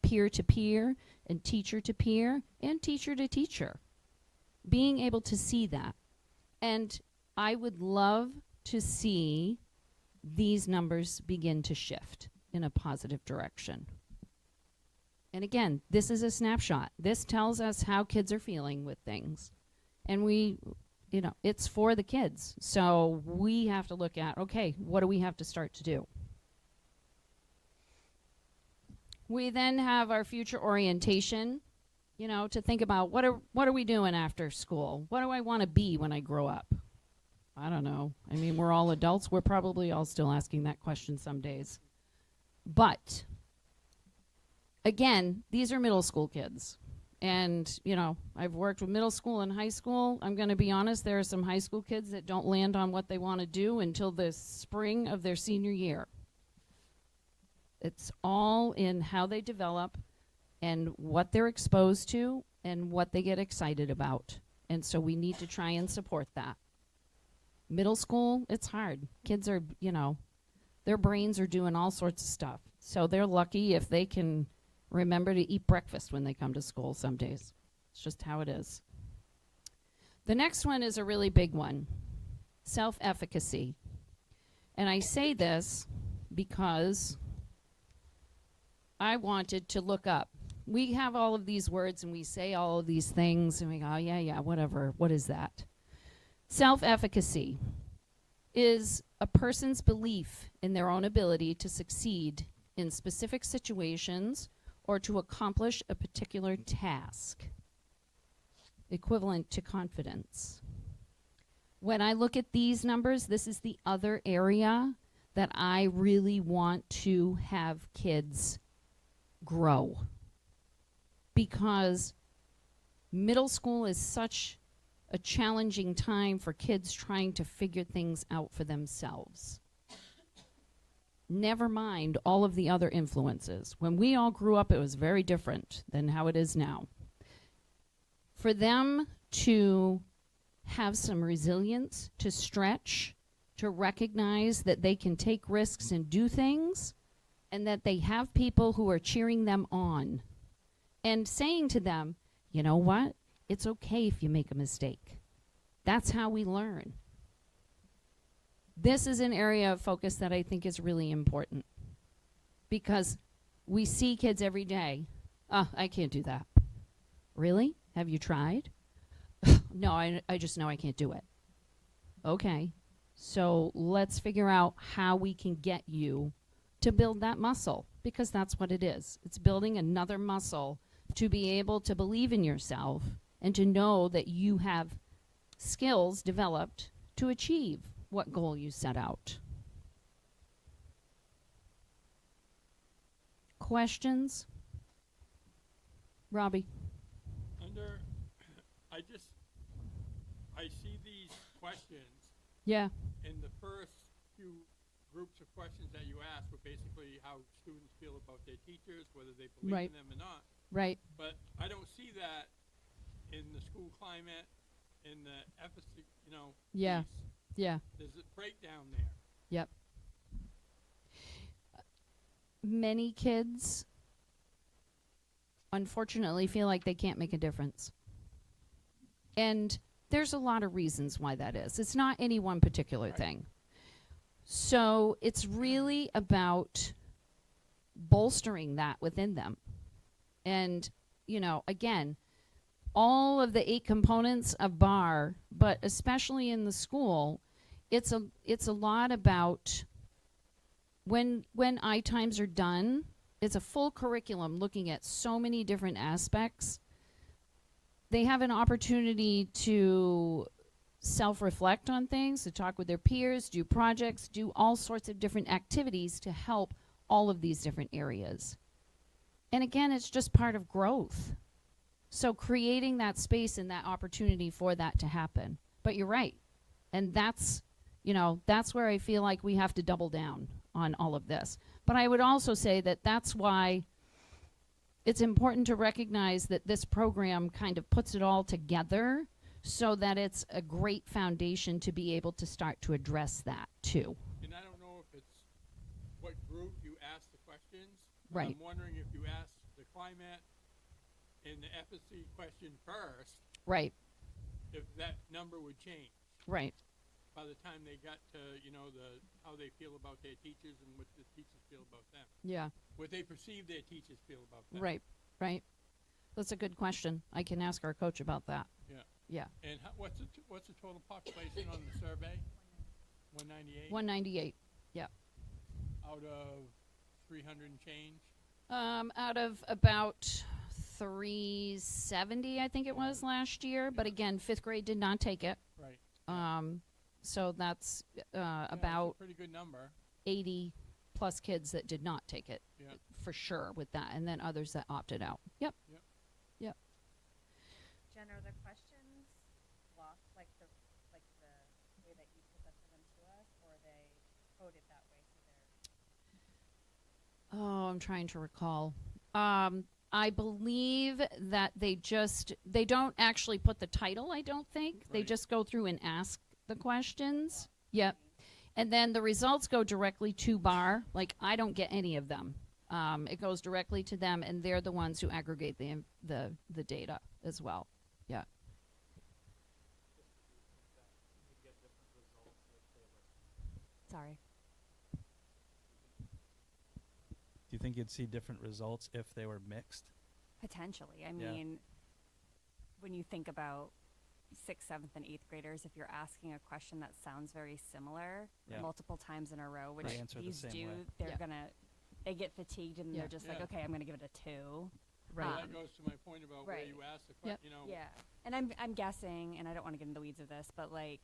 peer to peer and teacher to peer and teacher to teacher. Being able to see that. And I would love to see these numbers begin to shift in a positive direction. And again, this is a snapshot. This tells us how kids are feeling with things. And we, it's for the kids. So we have to look at, okay, what do we have to start to do? We then have our future orientation, to think about what are we doing after school? What do I want to be when I grow up? I don't know. I mean, we're all adults. We're probably all still asking that question some days. But again, these are middle school kids. And, I've worked with middle school and high school. I'm going to be honest, there are some high school kids that don't land on what they want to do until the spring of their senior year. It's all in how they develop and what they're exposed to and what they get excited about. And so we need to try and support that. Middle school, it's hard. Kids are, their brains are doing all sorts of stuff. So they're lucky if they can remember to eat breakfast when they come to school some days. It's just how it is. The next one is a really big one, self-efficacy. And I say this because I wanted to look up. We have all of these words and we say all of these things and we go, oh, yeah, whatever. What is that? Self-efficacy is a person's belief in their own ability to succeed in specific situations or to accomplish a particular task, equivalent to confidence. When I look at these numbers, this is the other area that I really want to have kids grow, because middle school is such a challenging time for kids trying to figure things out for themselves. Never mind all of the other influences. When we all grew up, it was very different than how it is now. For them to have some resilience, to stretch, to recognize that they can take risks and do things, and that they have people who are cheering them on and saying to them, you know what? It's okay if you make a mistake. That's how we learn. This is an area of focus that I think is really important, because we see kids every day. I can't do that. Really? Have you tried? No, I just know I can't do it. Okay. So let's figure out how we can get you to build that muscle, because that's what it is. It's building another muscle to be able to believe in yourself and to know that you have skills developed to achieve what goal you set out. Questions? Robbie? I see these questions. Yeah. And the first few groups of questions that you asked were basically how students feel about their teachers, whether they believe in them or not. Right. But I don't see that in the school climate, in the efficacy, Yeah. piece. Yeah. There's a breakdown there. Yep. Many kids, unfortunately, feel like they can't make a difference. And there's a lot of reasons why that is. It's not any one particular thing. So it's really about bolstering that within them. And, again, all of the 8 components of BAR, but especially in the school, it's a lot about when iTimes are done, it's a full curriculum looking at so many different aspects. They have an opportunity to self-reflect on things, to talk with their peers, do projects, do all sorts of different activities to help all of these different areas. And again, it's just part of growth. So creating that space and that opportunity for that to happen. But you're right. And that's where I feel like we have to double down on all of this. But I would also say that that's why it's important to recognize that this program kind of puts it all together so that it's a great foundation to be able to start to address that too. And I don't know if it's what group you ask the questions. but Right. I'm wondering if you ask the climate and the FSC question first, Right, if that number would change right, by the time they got to, how they feel about their teachers and what the teachers feel about them. yeah, What they perceive their teachers feel about them. right, right. That's a good question. I can ask our coach about that. Yeah. Yeah, And what's the total population on the survey? 198? 198. Yeah. Out of 300 and change? Out of about 370, I think it was last year. But again, 5th grade did not take it. Right. So that's Yeah, it's about a pretty good number. 80 plus kids that did not take it, Yeah. for sure, with that, and then others that opted out. Yep. Yep. Yep. Jen, are the questions blocked like the way that you presented them to us, or are they coded that way so they're Oh, I'm trying to recall. I believe that they don't actually put the title, I don't think. They Right. just go through and ask the questions. Yep. And then the results go directly to BAR. Like, I don't get any of them. It goes directly to them, and they're the ones who aggregate the data as well. Yeah. sorry? Do you think you'd see different results if they were mixed? Potentially. I Yeah. mean, when you think about 6th, 7th, and 8th graders, if you're asking a question that sounds very similar Yeah. multiple times in a row, which They answer the these same do, way. they're Yeah. they get fatigued and Yeah. they're just like, Yeah. okay, I'm gonna give it a 2. Well, Right. that goes to my point about where Right. you ask the Yep. question, Yeah, and I'm guessing, and I don't want to get into the weeds of this, but like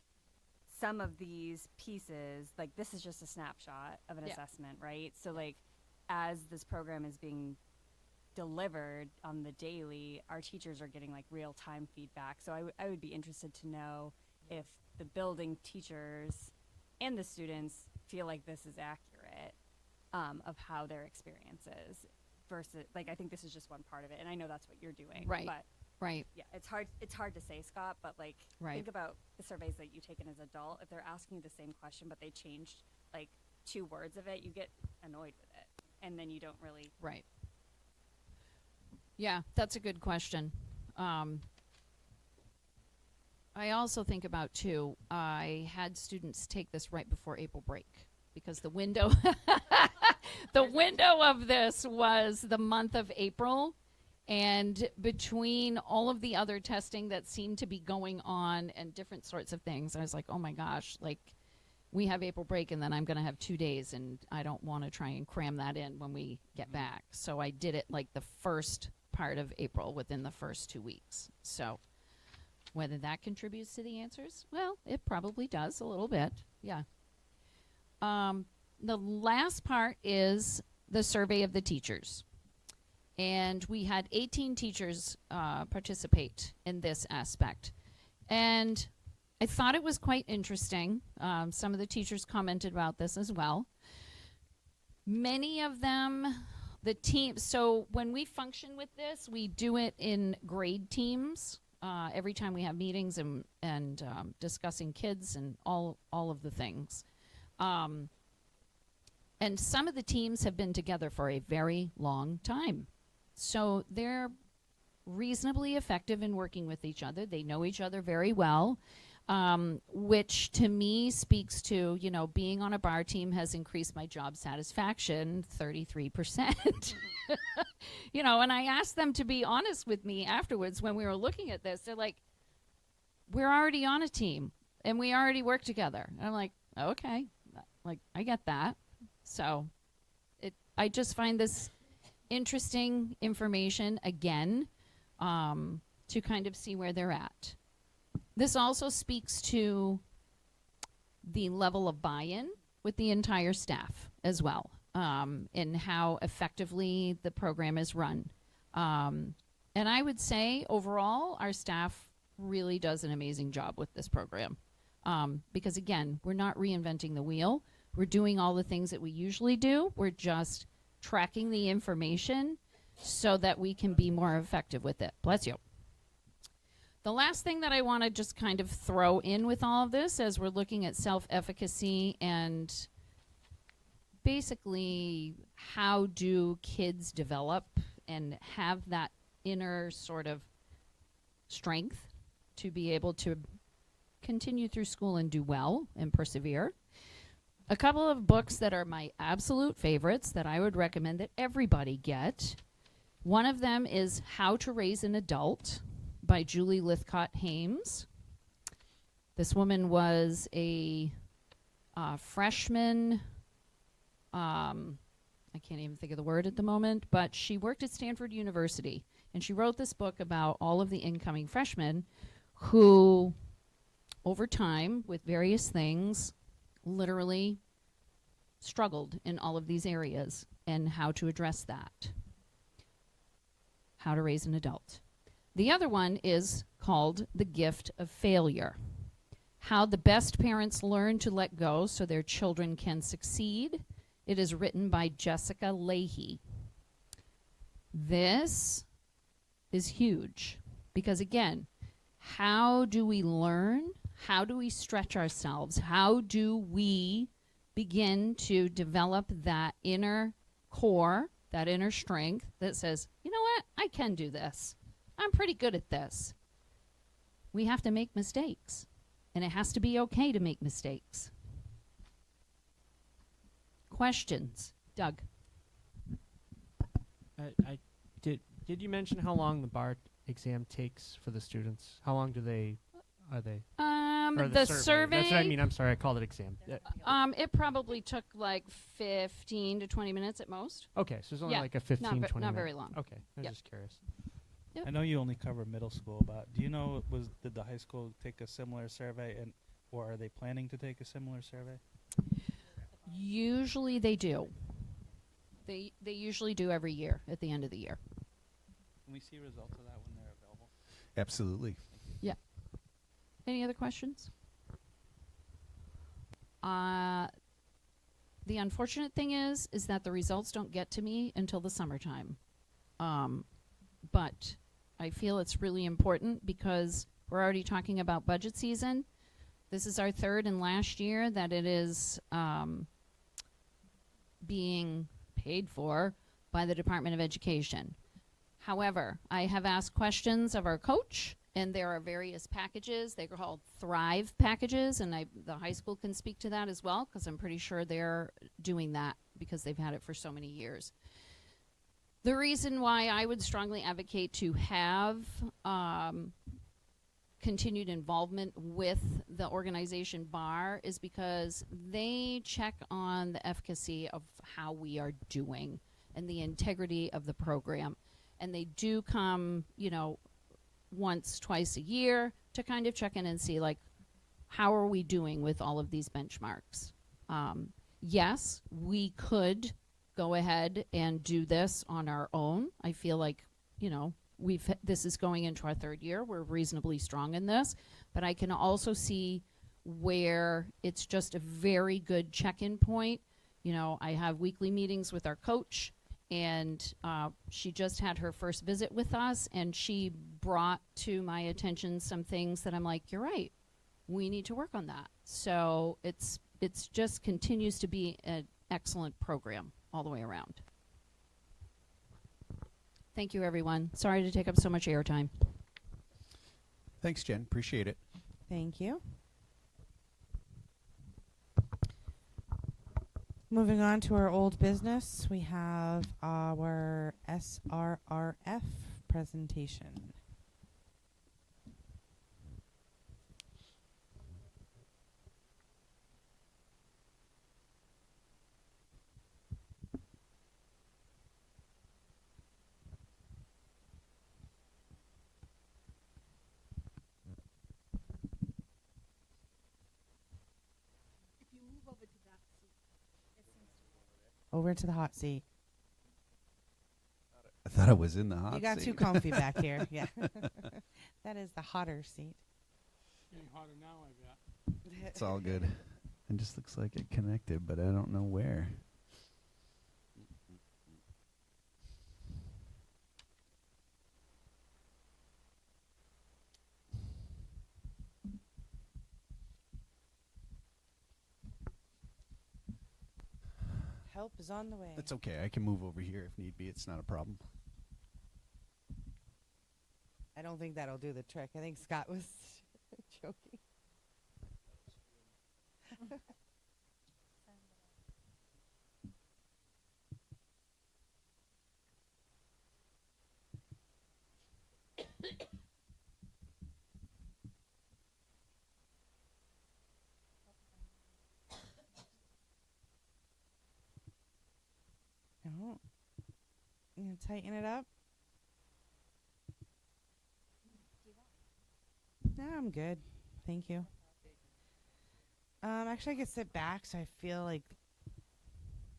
some of these pieces, like this is just a snapshot of an Yeah. assessment, right? So like as this program is being delivered on the daily, our teachers are getting like real time feedback. So I would be interested to know if the building teachers and the students feel like this is accurate of how their experience is versus like I think this is just one part of it, and I know that's what you're doing, Right. But Right. yeah, it's hard to say, Scott, but like Right. think about the surveys that you've taken as adult. If they're asking you the same question but they changed like 2 words of it, you get annoyed with it, and then you don't really. Right. Yeah, that's a good question. I also think about too, I had students take this right before April break because the window the window of this was the month of April, and between all of the other testing that seemed to be going on and different sorts of things, I was like, oh my gosh, like we have April break and then I'm going to have 2 days and I don't want to try and cram that in when we get back. So I did it like the first part of April within the first 2 weeks. So whether that contributes to the answers, well, it probably does a little bit. Yeah. The last part is the survey of the teachers. And we had 18 teachers participate in this aspect. And I thought it was quite interesting. Some of the teachers commented about this as well. Many of them, the team, so when we function with this, we do it in grade teams every time we have meetings and discussing kids and all of the things. And some of the teams have been together for a very long time. So they're reasonably effective in working with each other. They know each other very well, which to me speaks to, being on a bar team has increased my job satisfaction 33%. And I asked them to be honest with me afterwards when we were looking at this. They're like, we're already on a team and we already work together. And I'm like, okay, like I get that. So I just find this interesting information again, to kind of see where they're at. This also speaks to the level of buy-in with the entire staff as well, and how effectively the program is run. And I would say overall, our staff really does an amazing job with this program. Because again, we're not reinventing the wheel. We're doing all the things that we usually do. We're just tracking the information so that we can be more effective with it. Bless you. The last thing that I want to just kind of throw in with all of this, as we're looking at self-efficacy and basically how do kids develop and have that inner sort of strength to be able to continue through school and do well and persevere. A couple of books that are my absolute favorites that I would recommend that everybody get. One of them is How to Raise an Adult by Julie Lythcott-Hames. This woman was a freshman, I can't even think of the word at the moment, but she worked at Stanford University, and she wrote this book about all of the incoming freshmen who, over time, with various things, literally struggled in all of these areas and how to address that. How to Raise an Adult. The other one is called The Gift of Failure. How the Best Parents Learn to Let Go so Their Children Can Succeed. It is written by Jessica Leahy. This is huge because, again, how do we learn? How do we stretch ourselves? How do we begin to develop that inner core, that inner strength that says, you know what, I can do this. I'm pretty good at this. We have to make mistakes, and it has to be okay to make mistakes. Questions? Doug? I did you mention how long the bar exam takes for the students? How long are they? Or The survey. That's what I mean. I'm sorry, I called it exam. It probably took like 15 to 20 minutes at most. Okay, so it's only Yeah, like a 15, 20 not very minute- long. Okay, I was Yep. just curious. Yep. I know you only cover middle school, but do you know did the high school take a similar survey, or are they planning to take a similar survey? Usually they do. They usually do every year at the end of the year. Can we see results of that when they're available? Absolutely. Yeah. Any other questions? The unfortunate thing is that the results don't get to me until the summertime. But I feel it's really important because we're already talking about budget season. This is our third and last year that it is being paid for by the Department of Education. However, I have asked questions of our coach, and there are various packages. They're called Thrive packages, and the high school can speak to that as well because I'm pretty sure they're doing that because they've had it for so many years. The reason why I would strongly advocate to have continued involvement with the organization BAR is because they check on the efficacy of how we are doing and the integrity of the program. And they do come, once, twice a year to kind of check in and see, like, how are we doing with all of these benchmarks? Yes, we could go ahead and do this on our own. I feel like, this is going into our third year. We're reasonably strong in this, but I can also see where it's just a very good check-in point. I have weekly meetings with our coach, and she just had her first visit with us, and she brought to my attention some things that I'm like, you're right, we need to work on that. So it's just continues to be an excellent program all the way around. Thank you, everyone. Sorry to take up so much airtime. Thanks, Jen. Appreciate it. Thank you. Moving on to our old business, we have our SRRF presentation. Over to the hot seat. I thought I was in the hot seat. You got too comfy back here. Yeah. That is the hotter seat. Getting hotter now, I bet. It's all good. It just looks like it connected, but I don't know where. Help is on the way. That's okay. I can move over here if need be. It's not a problem. I don't think that'll do the trick. I think Scott was joking. No. You gonna tighten it up? No, I'm good. Thank you. Actually, I could sit back, so I feel like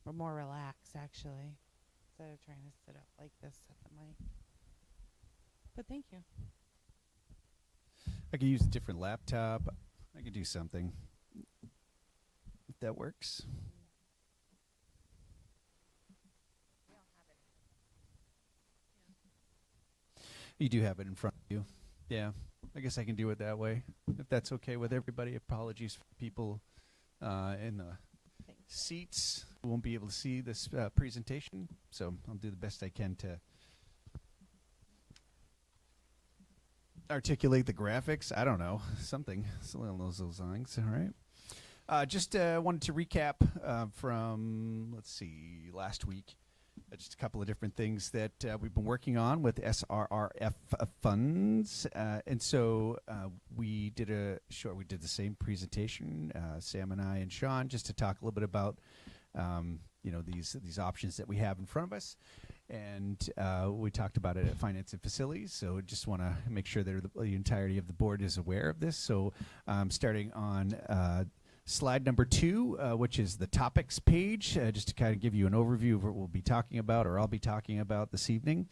we're more relaxed, actually, instead of trying to sit up like this at the mic. But thank you. I could use a different laptop. I could do something. If that works. You do have it in front of you. Yeah. I guess I can do it that way. If that's okay with everybody. Apologies for people in the seats who won't be able to see this presentation. So I'll do the best I can to articulate the graphics. I don't know. Something along those lines. All right. Just wanted to recap from, let's see, last week. Just a couple of different things that we've been working on with SRRF funds. And so we did the same presentation, Sam and I and Sean, just to talk a little bit about, these options that we have in front of us. And we talked about it at Finance and Facilities. So just want to make sure that the entirety of the board is aware of this. So starting on slide number 2, which is the topics page, just to kind of give you an overview of what we'll be talking about, or I'll be talking about this evening.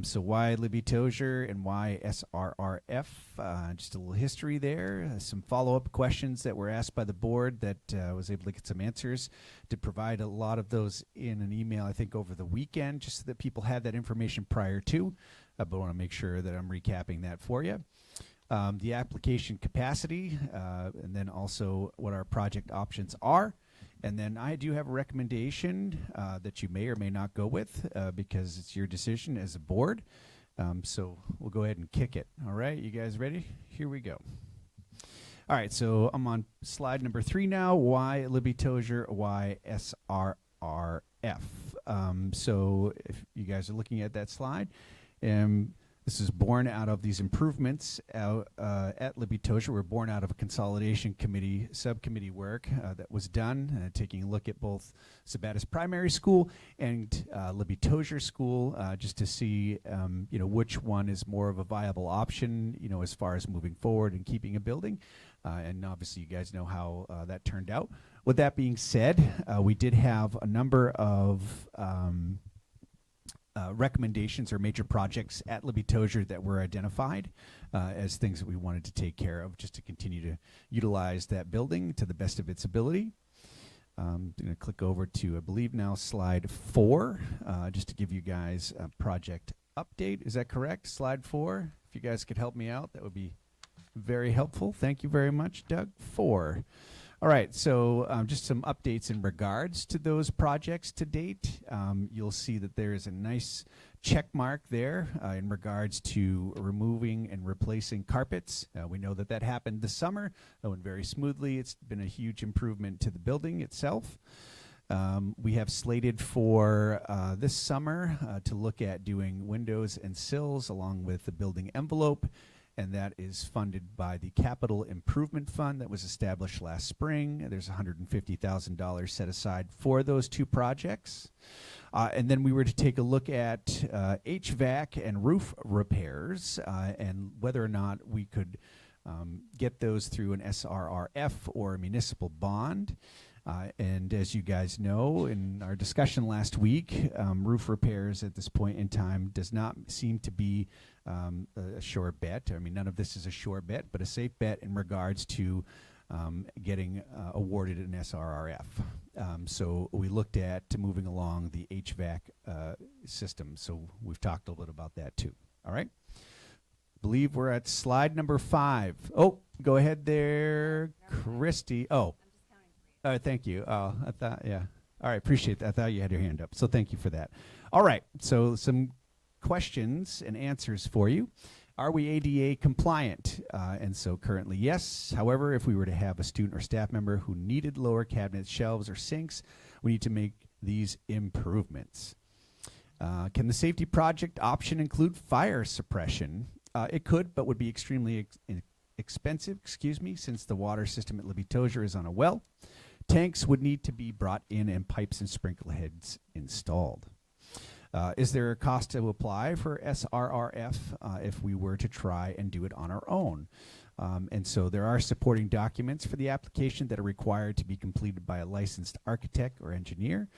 So why Libby Tozier and why SRRF, just a little history there, some follow-up questions that were asked by the board that I was able to get some answers. Did provide a lot of those in an email, I think, over the weekend, just so that people had that information prior to, but I want to make sure that I'm recapping that for you. The application capacity, and then also what our project options are. And then I do have a recommendation that you may or may not go with because it's your decision as a board. So we'll go ahead and kick it. All right, you guys ready? Here we go. All right, so I'm on slide number 3 now. Why Libby Tozier? Why SRRF? So if you guys are looking at that slide, this is born out of these improvements at Libby Tozier. We're born out of a consolidation committee, subcommittee work that was done, taking a look at both Sabattis Primary School and Libby Tozier School, just to see, which one is more of a viable option, as far as moving forward and keeping a building. And obviously, you guys know how that turned out. With that being said, we did have a number of recommendations or major projects at Libby Tozier that were identified as things that we wanted to take care of, just to continue to utilize that building to the best of its ability. I'm going to click over to, I believe now, slide 4, just to give you guys a project update. Is that correct? Slide 4? If you guys could help me out, that would be very helpful. Thank you very much, Doug. 4. All right, so just some updates in regards to those projects to date. You'll see that there is a nice check mark there in regards to removing and replacing carpets. We know that that happened this summer. That went very smoothly. It's been a huge improvement to the building itself. We have slated for this summer to look at doing windows and sills along with the building envelope. And that is funded by the Capital Improvement Fund that was established last spring. There's $150,000 set aside for those 2 projects. And then we were to take a look at HVAC and roof repairs and whether or not we could get those through an SRRF or a municipal bond. And as you guys know, in our discussion last week, roof repairs at this point in time does not seem to be a sure bet. I mean, none of this is a sure bet, but a safe bet in regards to getting awarded an SRRF. So we looked at moving along the HVAC system. So we've talked a little bit about that too. All right. Believe we're at slide number 5. Oh, go ahead there, Christy. Oh. Thank you. Oh, I thought, yeah. All right, appreciate that. I thought you had your hand up, so thank you for that. All right, so some questions and answers for you. Are we ADA compliant? And so currently, yes. However, if we were to have a student or staff member who needed lower cabinets, shelves, or sinks, we need to make these improvements. Can the safety project option include fire suppression? It could, but would be extremely expensive, since the water system at Libby Tozier is on a well. Tanks would need to be brought in and pipes and sprinkler heads installed. Is there a cost to apply for SRRF if we were to try and do it on our own? And so there are supporting documents for the application that are required to be completed by a licensed architect or engineer.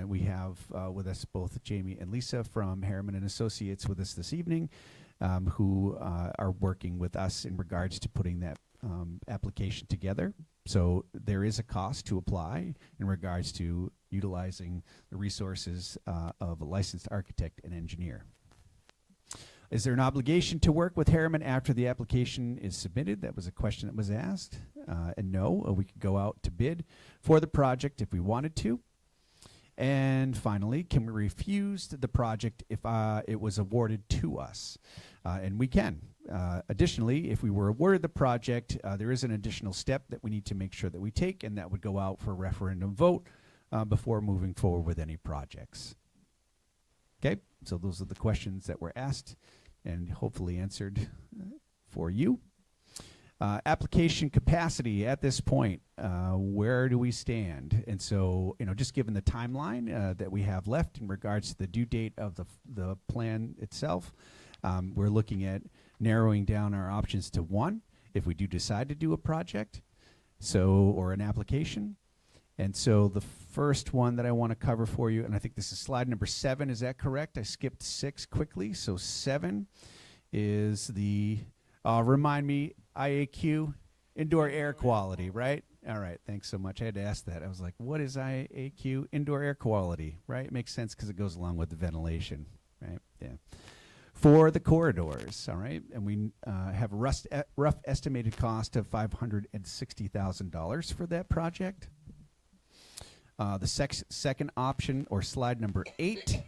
We have with us both Jamie and Lisa from Harriman and Associates with us this evening, who are working with us in regards to putting that application together. So there is a cost to apply in regards to utilizing the resources of a licensed architect and engineer. Is there an obligation to work with Harriman after the application is submitted? That was a question that was asked. And no, we could go out to bid for the project if we wanted to. And finally, can we refuse the project if it was awarded to us? And we can. Additionally, if we were awarded the project, there is an additional step that we need to make sure that we take, and that would go out for a referendum vote before moving forward with any projects. Okay, so those are the questions that were asked and hopefully answered for you. Application capacity at this point, where do we stand? And so, just given the timeline that we have left in regards to the due date of the plan itself, we're looking at narrowing down our options to one if we do decide to do a project, or an application. And so the first one that I want to cover for you, and I think this is slide number 7, is that correct? I skipped 6 quickly. So 7 is the, remind me, IAQ, indoor air quality, right? All right, thanks so much. I had to ask that. I was like, what is IAQ? Indoor air quality, right? It makes sense because it goes along with the ventilation, right? Yeah. For the corridors, all right? And we have a rough estimated cost of $560,000 for that project. The second option, or slide number 8,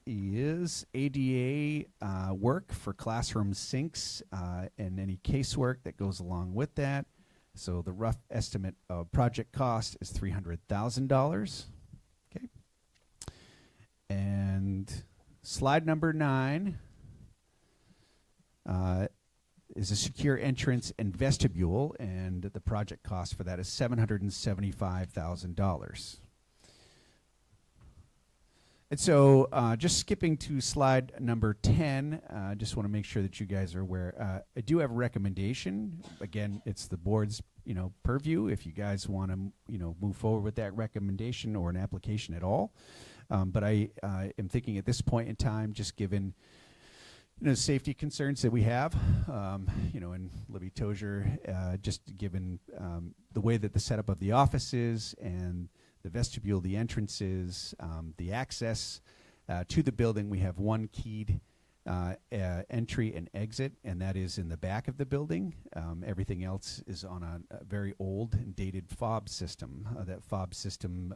is ADA work for classroom sinks and any casework that goes along with that. So the rough estimate of project cost is $300,000. Okay. And slide number 9 is a secure entrance and vestibule, and the project cost for that is $775,000. And so just skipping to slide number 10, I just want to make sure that you guys are aware. I do have a recommendation. Again, it's the board's purview if you guys want to move forward with that recommendation or an application at all. But I am thinking at this point in time, just given safety concerns that we have, in Libby Tozier, just given the way that the setup of the office is and the vestibule, the entrances, the access to the building. We have one keyed entry and exit, and that is in the back of the building. Everything else is on a very old and dated fob system. That fob system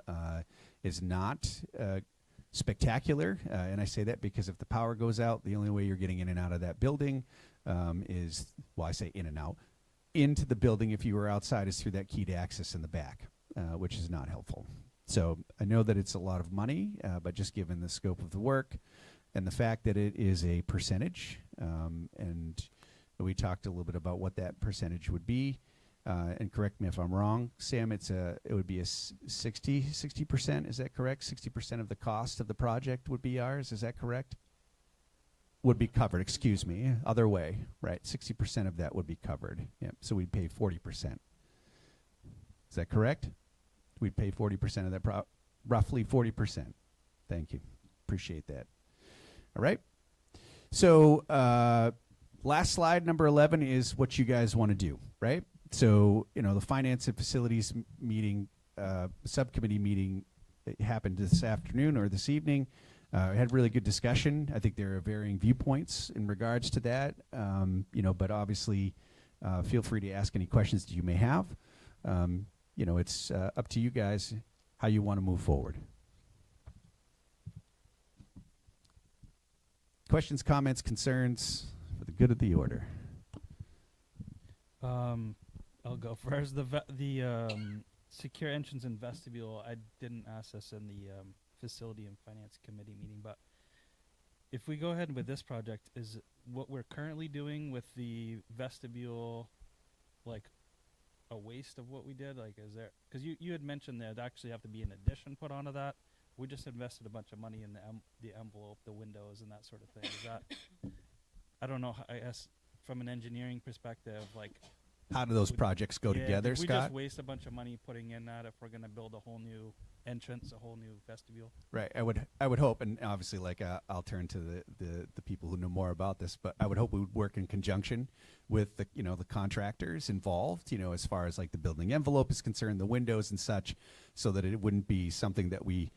is not spectacular, and I say that because if the power goes out, the only way you're getting in and out of that building is, well, I say in and out, into the building if you were outside is through that keyed access in the back, which is not helpful. So I know that it's a lot of money, but just given the scope of the work and the fact that it is a percentage, and we talked a little bit about what that percentage would be, and correct me if I'm wrong, Sam, it would be a 60%, is that correct? 60% of the cost of the project would be ours, is that correct? Would be covered, excuse me, other way, right? 60% of that would be covered, yep, so we'd pay 40%. Is that correct? We'd pay 40% of that, roughly 40%. Thank you, appreciate that. All right, so last slide, number 11, is what you guys want to do, right? So, the Finance and Facilities meeting, subcommittee meeting happened this afternoon or this evening. We had really good discussion. I think there are varying viewpoints in regards to that, but obviously feel free to ask any questions that you may have. It's up to you guys how you want to move forward. Questions, comments, concerns for the good of the order. I'll go first. The secure entrance and vestibule, I didn't ask this in the facility and finance committee meeting, but if we go ahead with this project, is what we're currently doing with the vestibule like a waste of what we did? Like, is there, because you had mentioned there'd actually have to be an addition put onto that. We just invested a bunch of money in the envelope, the windows, and that sort of thing. Is that, I don't know, I guess from an engineering perspective, like, How do those projects go together, did we Scott? just waste a bunch of money putting in that if we're going to build a whole new entrance, a whole new vestibule? Right. I would hope, and obviously, like I'll turn to the people who know more about this, but I would hope we would work in conjunction with the the contractors involved, as far as like the building envelope is concerned, the windows and such, so that it wouldn't be something that we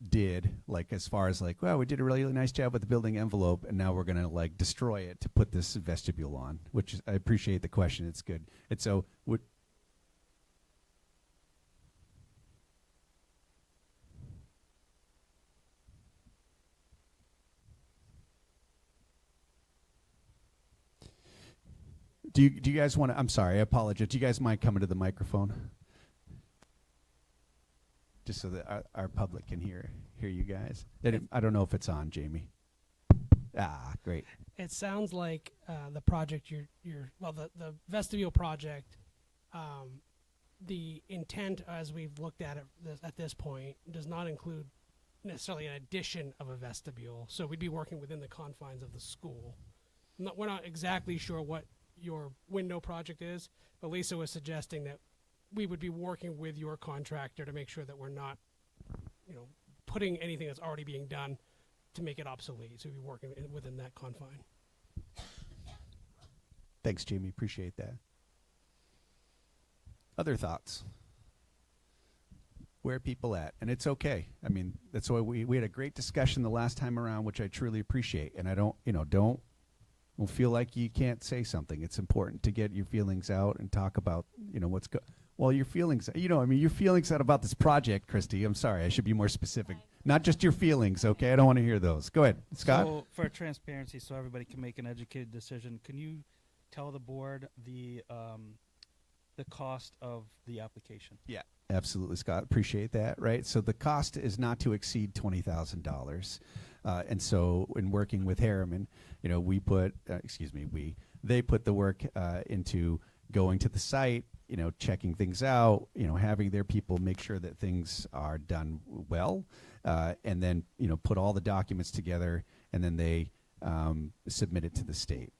did like as far as like, well, we did a really, really nice job with the building envelope, and now we're gonna like destroy it to put this vestibule on. Which I appreciate the question. It's good. And so would. Do you guys want to? I'm sorry, I apologize. Do you guys mind coming to the microphone, just so that our public can hear you guys? I don't know if it's on, Jamie. Ah, great. It sounds like the project the vestibule project. The intent, as we've looked at it at this point, does not include necessarily an addition of a vestibule. So we'd be working within the confines of the school. We're not exactly sure what your window project is, but Lisa was suggesting that we would be working with your contractor to make sure that we're not, putting anything that's already being done to make it obsolete. So we'd be working within that confine. Thanks, Jamie. Appreciate that. Other thoughts? Where are people at? And it's okay. I mean, that's why we had a great discussion the last time around, which I truly appreciate. And I don't feel like you can't say something. It's important to get your feelings out and talk about, what's good. Well, your feelings, your feelings out about this project, Christy. I'm sorry, I should be more specific. Not just your feelings, okay? I don't want to hear those. Go ahead, Scott. So for transparency, so everybody can make an educated decision, can you tell the board the cost of the application? Yeah, absolutely, Scott. Appreciate that. Right. So the cost is not to exceed $20,000, and so in working with Harriman, we put, they put the work into going to the site, checking things out, having their people make sure that things are done well, and then put all the documents together, and then they submit it to the state.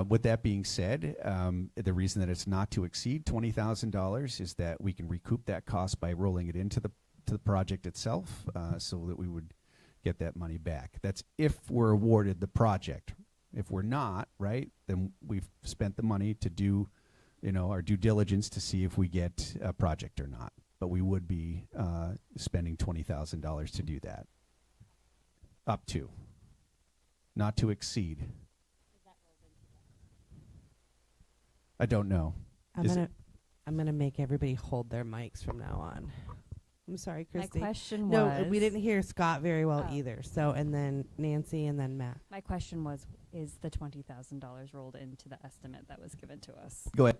With that being said, the reason that it's not to exceed $20,000 is that we can recoup that cost by rolling it into the project itself, so that we would get that money back. That's if we're awarded the project. If we're not, right, then we've spent the money to do, our due diligence to see if we get a project or not. But we would be spending $20,000 to do that. Up to, not to exceed. I don't know. I'm gonna make everybody hold their mics from now on. I'm sorry, Christy. My question no, was... we didn't hear Scott very well Oh. either. So, and then Nancy, and then Matt. My question was, is the $20,000 rolled into the estimate that was given to us? Go ahead.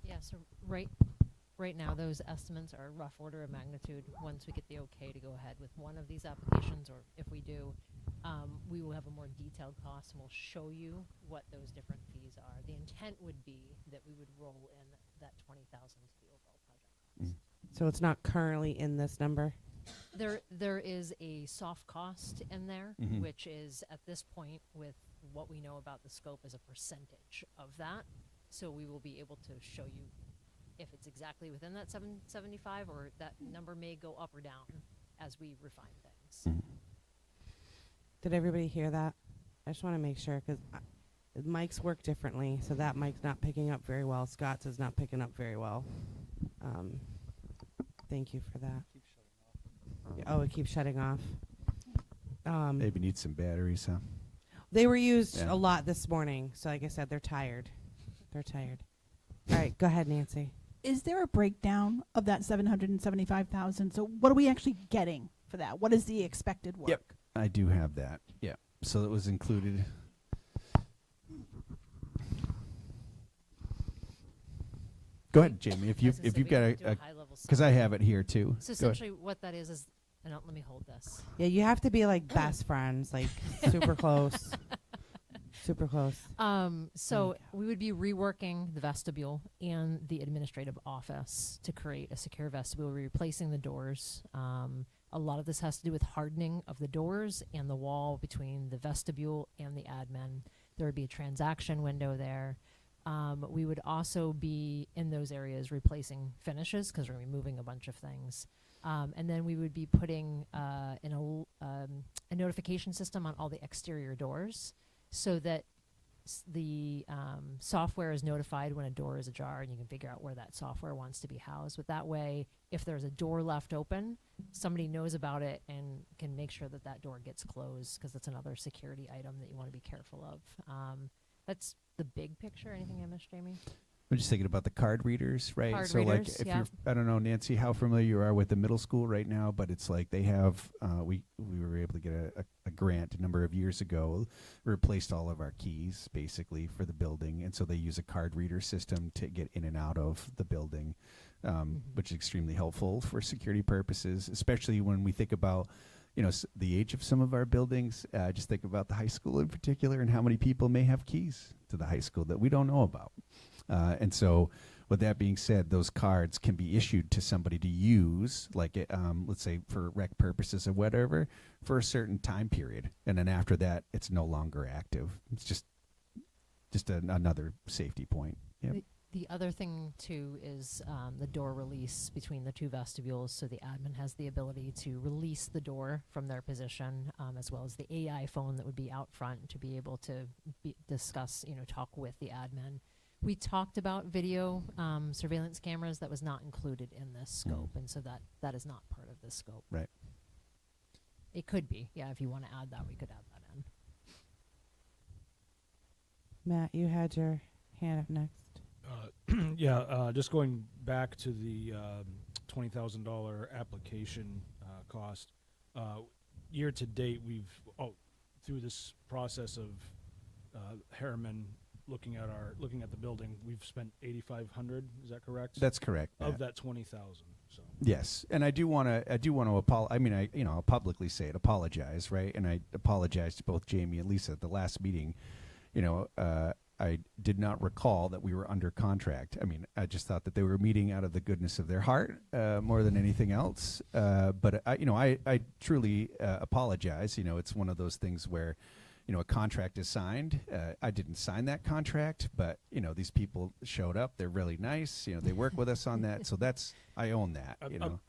Yeah, so right now those estimates are a rough order of magnitude. Once we get the okay to go ahead with one of these applications, or if we do, we will have a more detailed cost, and we'll show you what those different fees are. The intent would be that we would roll in that $20,000 to the overall project cost. So it's not currently in this number? There is a soft cost in there, Mhm. which is at this point, with what we know about the scope, is a percentage of that. So we will be able to show you if it's exactly within that 775, or that number may go up or down as we refine things. Did everybody hear that? I just want to make sure, because mics work differently, so that mic's not picking up very well. Scott's is not picking up very well. Thank you for that. Oh, it keeps shutting off. Maybe need some batteries, huh? They were used Yeah. a lot this morning, so like I said, they're tired. They're tired. All right, go ahead, Nancy. is there a breakdown of that 775,000? So what are we actually getting for that? What is the expected work? Yep, I do have that. Yeah, so it was included. Go ahead, Jamie. If you've got a because I have it here too. So Go ahead. essentially, what that is, and let me hold this. Yeah, you have to be like best friends, like super close. Super close. So we would be reworking the vestibule and the administrative office to create a secure vestibule. We're replacing the doors. A lot of this has to do with hardening of the doors and the wall between the vestibule and the admin. There would be a transaction window there. We would also be in those areas replacing finishes because we're removing a bunch of things. And then we would be putting in a notification system on all the exterior doors so that the software is notified when a door is ajar, and you can figure out where that software wants to be housed. But that way, if there's a door left open, somebody knows about it and can make sure that that door gets closed, because that's another security item that you want to be careful of. That's the big picture. Anything I missed, Jamie? I'm just thinking about the card readers, right? Card so readers, like if yeah. you're, I don't know, Nancy, how familiar you are with the middle school right now, but it's like they have, we were able to get a grant a number of years ago, replaced all of our keys basically for the building. And so they use a card reader system to get in and out of the building, which is extremely helpful for security purposes, especially when we think about, you know, the age of some of our buildings. Just think about the high school in particular and how many people may have keys to the high school that we don't know about. And so with that being said, those cards can be issued to somebody to use, like let's say for rec purposes or whatever, for a certain time period. And then after that, it's no longer active. It's just another safety point. Yep. The other thing, too, is the door release between the two vestibules, so the admin has the ability to release the door from their position, as well as the AI phone that would be out front to be able to discuss, talk with the admin. We talked about video surveillance cameras. That was not included in this scope, and so that is not part of this scope. Right. It could be, yeah, if you want to add that, we could add that in. Matt, you had your hand up next. Just going back to the $20,000 application cost. Year to date, we've through this process of Harriman looking at the building, we've spent $8,500. Is that correct? That's correct. Of that 20,000. So yes, and I do want to apologize. I mean, I'll publicly say it. Apologize, right? And I apologize to both Jamie and Lisa at the last meeting. I did not recall that we were under contract. I mean, I just thought that they were meeting out of the goodness of their heart more than anything else. But I truly apologize. It's one of those things where, a contract is signed. I didn't sign that contract, but these people showed up. They're really nice. They work with us on that. So I own that.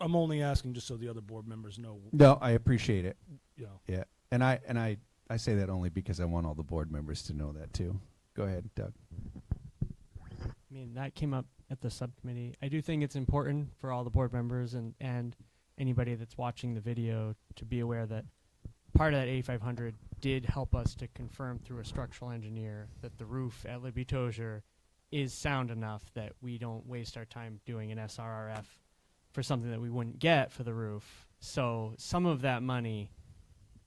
I'm only asking just so the other board members know. No, I appreciate it. Yeah. And I say that only because I want all the board members to know that too. Go ahead, Doug. I mean, that came up at the subcommittee. I do think it's important for all the board members and anybody that's watching the video to be aware that part of that 8,500 did help us to confirm through a structural engineer that the roof at Libby Tozier is sound enough that we don't waste our time doing an SRRF for something that we wouldn't get for the roof. So some of that money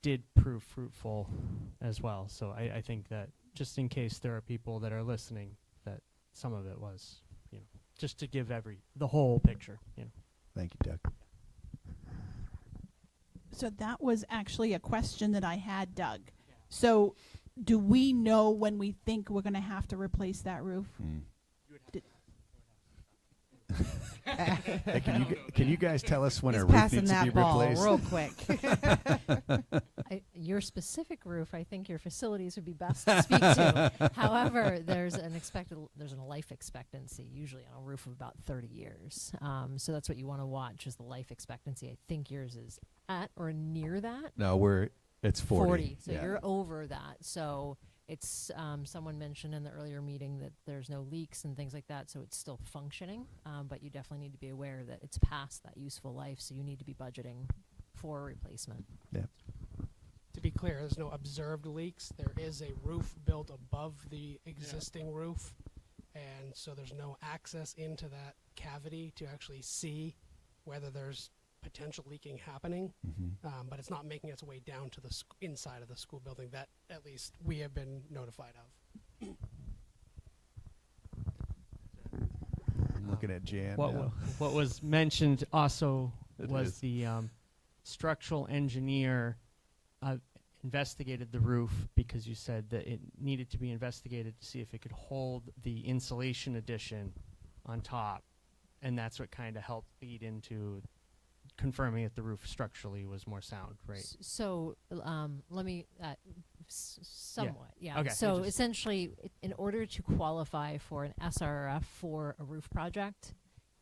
did prove fruitful as well. So I think that just in case there are people that are listening, that some of it was, just to give the whole picture. Thank you, Doug. So that was actually a question that I had, Doug. Yeah. So do we know when we think we're going to have to replace that roof? Hey, can you guys tell us when He's a roof passing needs to be that ball replaced? real quick. Your specific roof, I think your facilities would be best to speak to. However, there's a life expectancy usually on a roof of about 30 years. So that's what you want to watch is the life expectancy. I think yours is at or near that. No, it's 40. So you're over that. So it's someone mentioned in the earlier meeting that there's no leaks and things like that, so it's still functioning. But you definitely need to be aware that it's past that useful life, so you need to be budgeting for a replacement. Yeah. To be clear, there's no observed leaks. There is a roof built above the existing roof, and so there's no access into that cavity to actually see whether there's potential leaking happening, but it's not making its way down to the inside of the school building. That at least we have been notified of. I'm looking at Jan. What, now. what was mentioned also It was is. the structural engineer investigated the roof because you said that it needed to be investigated to see if it could hold the insulation addition on top, and that's what kind of helped lead into confirming that the roof structurally was more sound, right? So let me somewhat, yeah. Okay, So just- essentially, in order to qualify for an SRF for a roof project,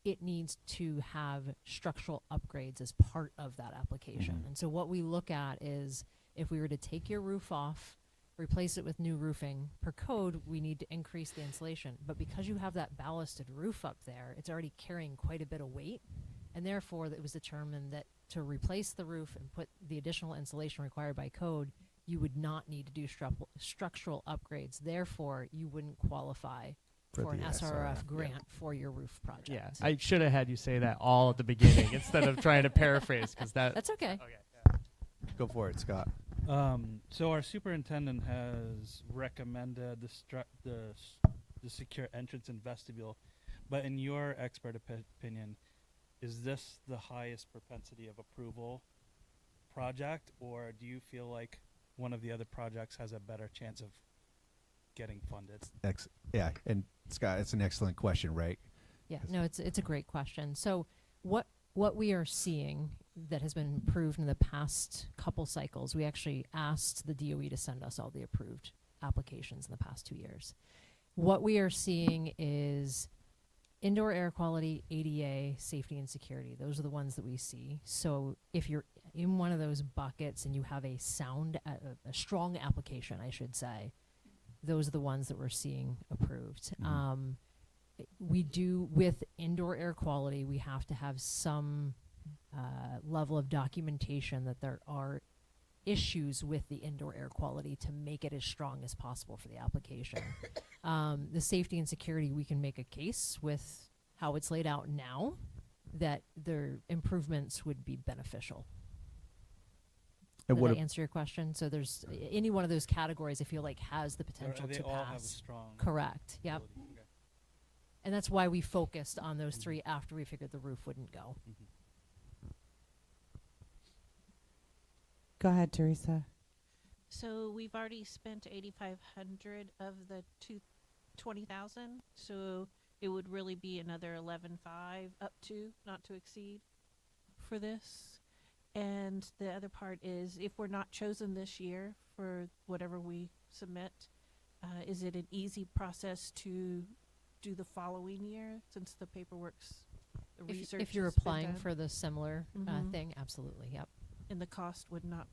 it needs to have structural upgrades as part of that application. And so what we look at is if we were to take your roof off, replace it with new roofing, per code, we need to increase the insulation. But because you have that ballasted roof up there, it's already carrying quite a bit of weight. And therefore, it was determined that to replace the roof and put the additional insulation required by code, you would not need to do structural upgrades. Therefore, you wouldn't qualify for an the SRF SRF, grant for your roof project. Yeah, I should have had you say that all at the beginning instead of trying to paraphrase, because That's okay. Go for it, Scott. So our superintendent has recommended the secure entrance and vestibule, but in your expert opinion, is this the highest propensity of approval project, or do you feel like one of the other projects has a better chance of getting funded? Yeah, and Scott, it's an excellent question, right? Yeah, no, it's a great question. So what we are seeing that has been approved in the past couple cycles, we actually asked the DOE to send us all the approved applications in the past 2 years. What we are seeing is indoor air quality, ADA, safety and security. Those are the ones that we see. So if you're in one of those buckets and you have a strong application, I should say, those are the ones that we're seeing approved. We do, with indoor air quality, we have to have some level of documentation that there are issues with the indoor air quality to make it as strong as possible for the application. The safety and security, we can make a case with how it's laid out now that their improvements would be beneficial. And Did what I answer your question? So there's any one of those categories I feel like has the potential They to all have a pass. strong Correct. Yep. ability. Okay. And that's why we focused on those three after we figured the roof wouldn't go. Go ahead, Teresa. So we've already spent 8,500 of the 20,000. So it would really be another 11,500 up to, not to exceed, for this. And the other part is, if we're not chosen this year for whatever we submit, is it an easy process to do the following year since the paperwork's the research? If you're has been applying done? for the similar Mhm. thing, absolutely. Yep. And the cost would not.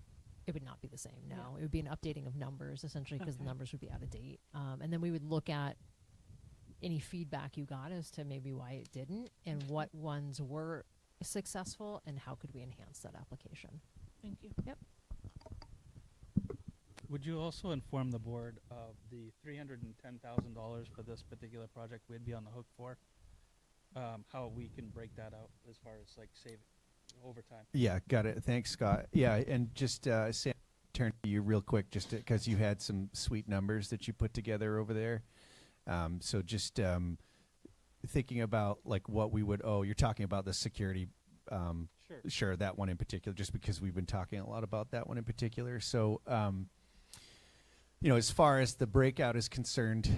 It would not be the same. No, Yeah. it would be an updating of numbers essentially because the Okay. numbers would be out of date. And then we would look at any feedback you got as to maybe why it didn't and what ones were successful and how could we enhance that application. Thank you. Yep. Would you also inform the board of the $310,000 for this particular project we'd be on the hook for? How we can break that out as far as like save overtime? Yeah, got it. Thanks, Scott. Yeah, and just Sam, turn to you real quick, just because you had some sweet numbers that you put together over there. So just thinking about like what we would owe. You're talking about the security. Sure, that one in particular, just because we've been talking a lot about that one in particular. So, as far as the breakout is concerned,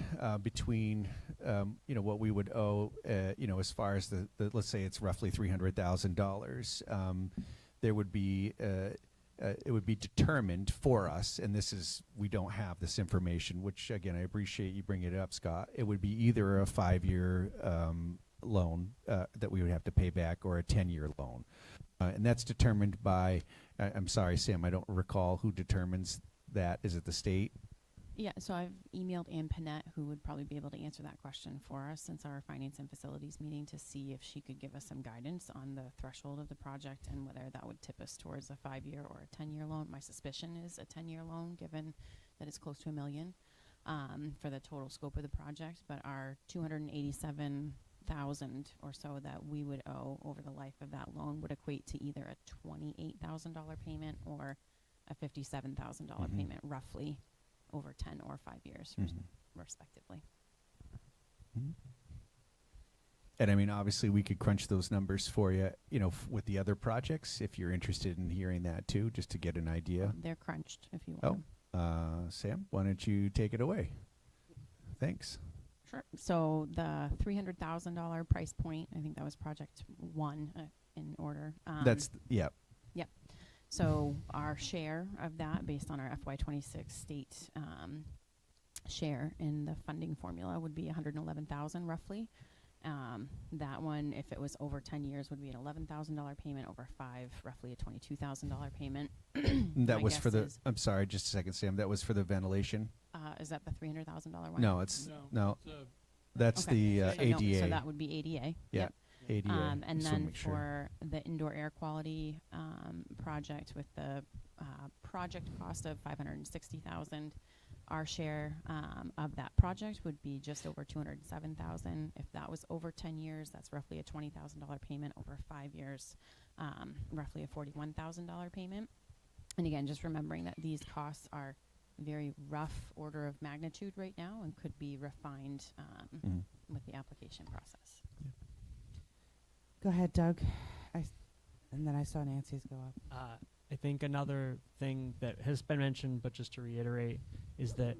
between, what we would owe, as far as the let's say it's roughly $300,000, there would be, it would be determined for us, and we don't have this information, which again, I appreciate you bringing it up, Scott. It would be either a 5-year loan that we would have to pay back or a 10-year loan. And that's determined by, I'm sorry, Sam, I don't recall who determines that. Is it the state? Yeah, so I've emailed Ann Panette, who would probably be able to answer that question for us since our finance and facilities meeting, to see if she could give us some guidance on the threshold of the project and whether that would tip us towards a 5-year or a 10-year loan. My suspicion is a 10-year loan, given that it's close to $1 million for the total scope of the project. But our 287 $300,000 or so that we would owe over the life of that loan would equate to either a $28,000 payment or a $57,000 payment, roughly over 10 or 5 years, respectively. And I mean, obviously, we could crunch those numbers for you, you know, with the other projects, if you're interested in hearing that too, just to get an idea. They're crunched, if you want. Sam, why don't you take it away? Thanks. Sure. So the $300,000 price point, I think that was project 1 in order. Yep. Yep. So our share of that, based on our FY26 state share in the funding formula, would be $111,000 roughly. That one, if it was over 10 years, would be an $11,000 payment. Over 5, roughly a $22,000 payment. That was for the. I'm sorry, just a second, Sam. That was for the ventilation. Is that the $300,000 one? No, it's no. That's the So ADA. No, so that would be ADA. Yeah, Yep. ADA. And Just wanna then make sure. for the indoor air quality project, with the project cost of $560,000, our share of that project would be just over $207,000. If that was over 10 years, that's roughly a $20,000 payment. Over 5 years, roughly a $41,000 payment. And again, just remembering that these costs are very rough order of magnitude right now and could be refined with the application process. Go ahead, Doug. And then I saw Nancy's go up. I think another thing that has been mentioned, but just to reiterate, is that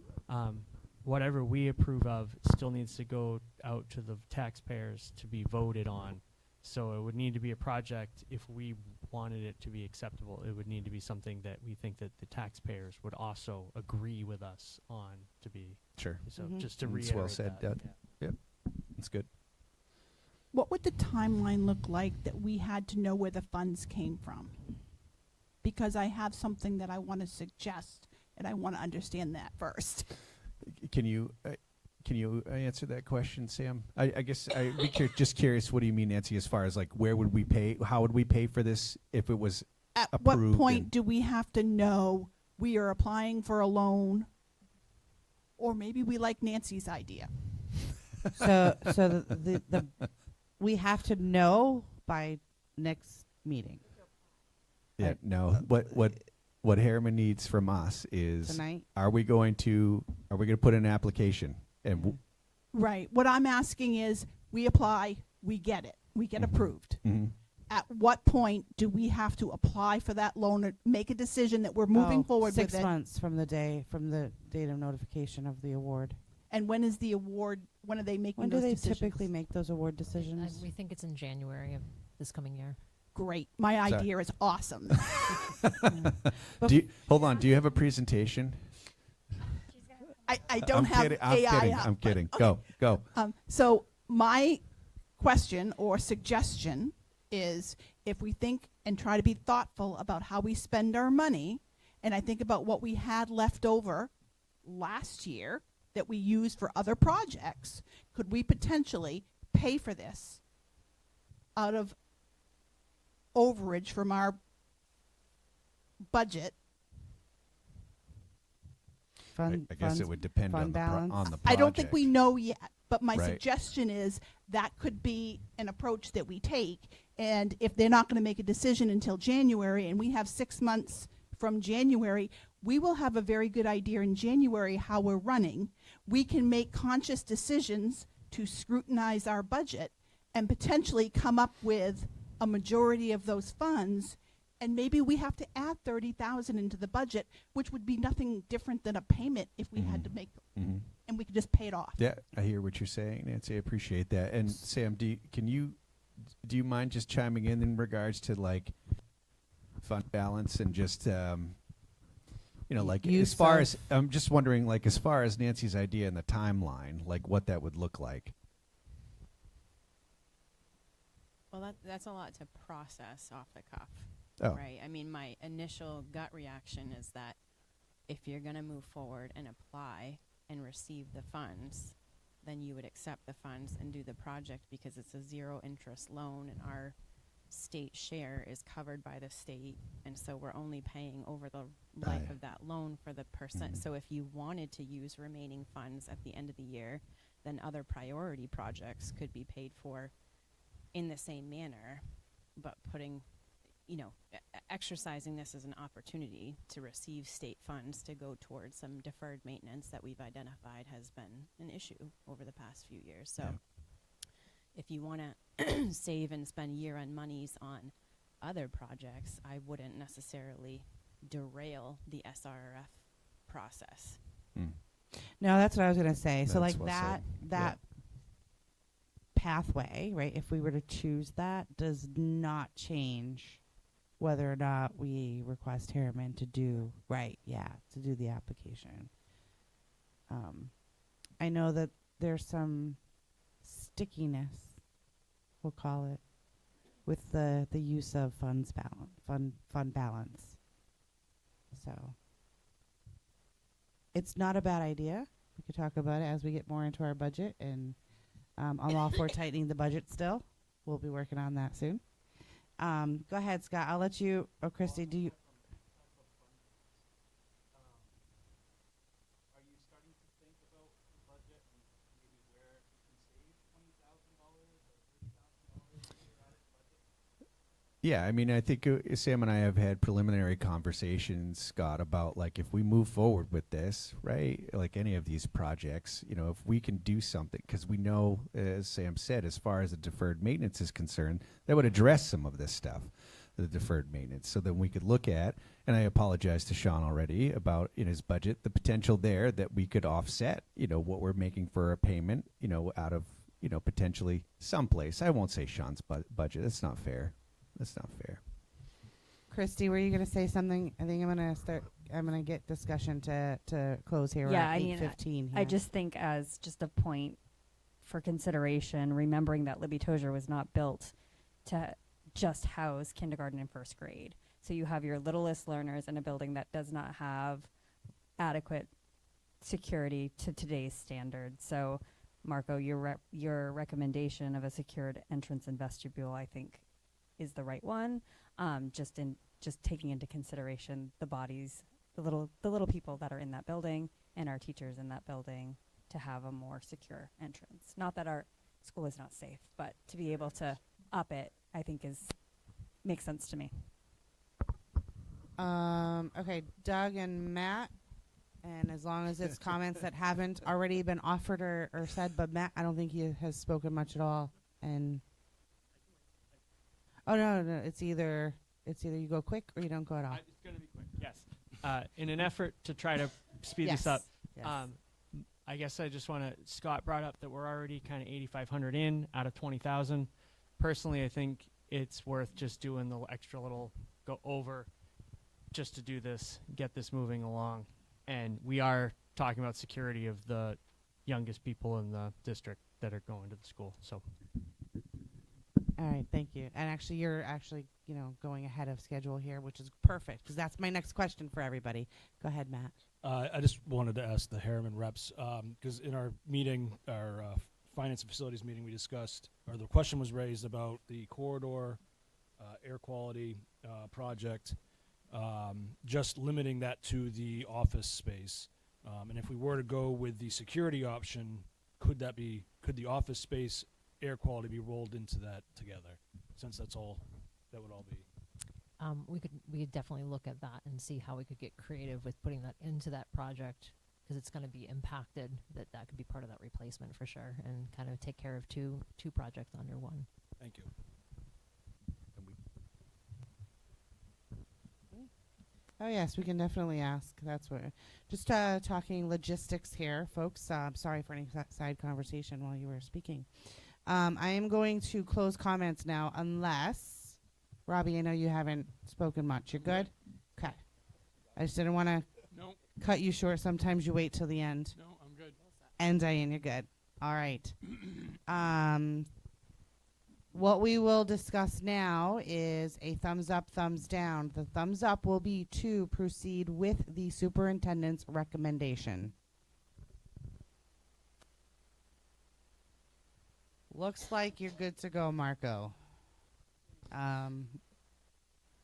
whatever we approve of still needs to go out to the taxpayers to be voted on. So it would need to be a project, if we wanted it to be acceptable, it would need to be something that we think that the taxpayers would also agree with us on to be. Sure. So just to That's reiterate well said, that. Doug. Yep, that's good. What would the timeline look like that we had to know where the funds came from? Because I have something that I want to suggest, and I want to understand that first. Can you answer that question, Sam? I guess I'd be just curious. What do you mean, Nancy? As far as like, where would we pay? How would we pay for this if it was At approved? what point do we have to know we are applying for a loan? Or maybe we like Nancy's idea. So the we have to know by next meeting. Yeah. No. What Harriman needs from us is: Tonight? Are we going to put in an application? And Right. What I'm asking is, we apply, we get it, we get approved. At what point do we have to apply for that loan or make a decision that we're moving forward 6 with it? months from the date of notification of the award. And when is the award? When are they making When do those they decisions? typically make those award decisions? We think it's in January of this coming year. Great. My Sorry. idea is awesome. Hold on. Do you have a presentation? I don't I'm have kidding, AI. I'm kidding. Okay. Go. So my question or suggestion is, if we think and try to be thoughtful about how we spend our money, and I think about what we had left over last year that we used for other projects, could we potentially pay for this out of overage from our budget? I guess it would depend on the on the project. I don't think we know yet, but my Right. suggestion is that could be an approach that we take. And if they're not going to make a decision until January, and we have 6 months from January, we will have a very good idea in January how we're running. We can make conscious decisions to scrutinize our budget and potentially come up with a majority of those funds. And maybe we have to add 30,000 into the budget, which would be nothing different than a payment if we had to make, and we could just pay it off. Yeah, I hear what you're saying, Nancy. I appreciate that. And Sam, do you mind just chiming in regards to like fund balance and just like Use as far of- as I'm just wondering, like as far as Nancy's idea and the timeline, like what that would look like. Well, that's a lot to process off the cuff, Oh. right? I mean, my initial gut reaction is that if you're going to move forward and apply and receive the funds, then you would accept the funds and do the project, because it's a zero interest loan and our state share is covered by the state, and so we're only paying over the life Aye. of that loan for the percent. So if you wanted to use remaining funds at the end of the year, then other priority projects could be paid for in the same manner, but putting, exercising this as an opportunity to receive state funds to go towards some deferred maintenance that we've identified has been an issue over the past few years. So if you want to save and spend year-end monies on other projects, I wouldn't necessarily derail the SRF process. No, that's what I was going to say. So That's like well that said. that pathway, right? If we were to choose that, does not change whether or not we request Harriman to do to do the application. I know that there's some stickiness, we'll call it, with the use of fund balance. So it's not a bad idea. We could talk about it as we get more into our budget, and I'm all for tightening the budget still. We'll be working on that soon. Go ahead, Scott. I'll let you. Oh, Christy, do you? Are you starting to think about the budget and maybe where you can save $20,000 or $30,000 out of the budget? Yeah, I mean, I think Sam and I have had preliminary conversations, Scott, about like if we move forward with this, right? Like any of these projects, if we can do something, because we know, as Sam said, as far as the deferred maintenance is concerned, that would address some of this stuff, the deferred maintenance. So then we could look at, and I apologize to Sean already about in his budget, the potential there that we could offset, what we're making for a payment, out of, potentially someplace. I won't say Sean's budget. That's not fair. That's not fair. Christy, were you going to say something? I think I'm going to get discussion to close here. Yeah, We're I at mean, 8:15 I here. just think as just a point for consideration, remembering that Libby Tozier was not built to just house kindergarten and first grade. So you have your littlest learners in a building that does not have adequate security to today's standards. So, Marco, your recommendation of a secured entrance and vestibule, I think, is the right one. Just taking into consideration the bodies, the little people that are in that building and our teachers in that building to have a more secure entrance. Not that our school is not safe, but to be able to up it, I think makes sense to me. Okay, Doug and Matt, and as long as it's comments that haven't already been offered or said, but Matt, I don't think he has spoken much at all. And no, it's either you go quick or you don't go at all. It's going to be quick. Yes. In an effort to try to speed this up, I guess I just want to. Scott brought up that we're already kind of 8,500 in out of 20,000. Personally, I think it's worth just doing the extra little go over, just to do this, get this moving along, and we are talking about security of the youngest people in the district that are going to the school. So. All right, thank you. And actually, you're going ahead of schedule here, which is perfect because that's my next question for everybody. Go ahead, Matt. I just wanted to ask the Harriman reps because in our meeting, our finance and facilities meeting, we discussed, or the question was raised about the corridor air quality project, just limiting that to the office space. And if we were to go with the security option, could the office space air quality be rolled into that together, since that would all be? We could definitely look at that and see how we could get creative with putting that into that project, because it's going to be impacted. That could be part of that replacement for sure, and kind of take care of two projects under one. Thank you. Oh yes, we can definitely ask. That's what. Just talking logistics here, folks. Sorry for any side conversation while you were speaking. I am going to close comments now, unless Robbie, I know you haven't spoken much. You're good? Okay. I just didn't want to cut you short. Sometimes you wait till the end. No, I'm good. And Diane, you're good. All right. What we will discuss now is a thumbs up, thumbs down. The thumbs up will be to proceed with the superintendent's recommendation. Looks like you're good to go, Marco.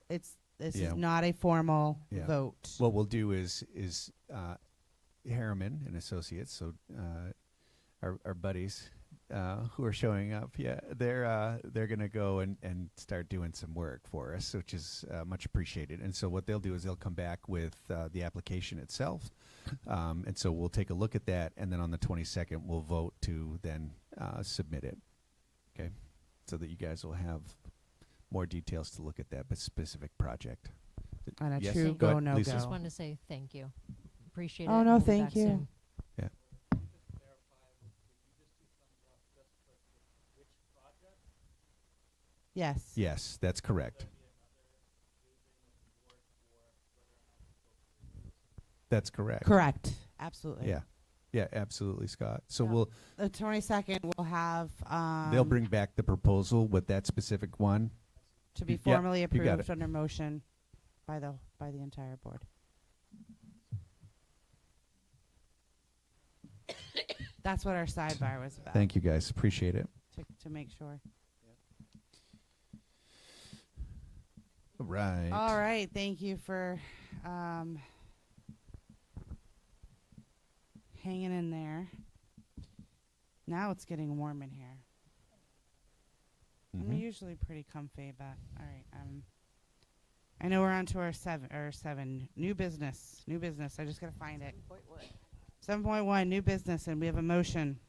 This is not a formal vote. What we'll do is Harriman and Associates, so our buddies who are showing up. Yeah, they're gonna go and start doing some work for us, which is much appreciated. And so what they'll do is they'll come back with the application itself, and so we'll take a look at that, and then on the 22nd we'll vote to then submit it. Okay, so that you guys will have more details to look at that specific project. On a Yes? true Go go, ahead, no Lisa. go. Just wanted to say thank you. Appreciate it. Oh, and no, we'll be thank back you. soon. Yeah. Yes. Yes, that's correct. That's correct. Correct. Absolutely. Yeah. Yeah, absolutely, Scott. So Yeah. we'll The 22nd, we'll have they'll bring back the proposal with that specific one to be Yeah, formally you got approved it. under motion by the entire board. That's what our sidebar was about. Thank you guys. Appreciate it. To make sure. Right. All right. Thank you for hanging in there. Now it's getting warm in here. I'm Mhm. usually pretty comfy, but all right. I know we're on to our seven new business. New business. I just gotta find it. 7.1 new business, and we have a motion.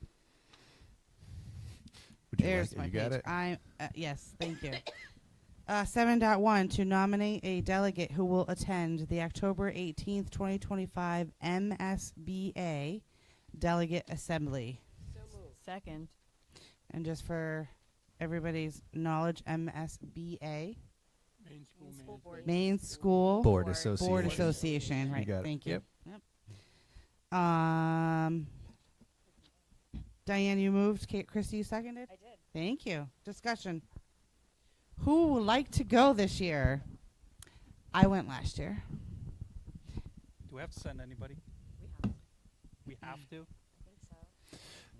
Would you There's like my you got page. it? Yes, thank you. 7.1 to nominate a delegate who will attend the October 18th, 2025 MSBA Delegate Assembly. Second. And just for everybody's knowledge, MSBA, Main school management. Main School Board Association. Board Association. You Right. got it. Thank you. Yep. Diane, you moved. Christy, you seconded? I did. Thank you. Discussion. Who would like to go this year? I went last year. Do we have to send anybody? We have to.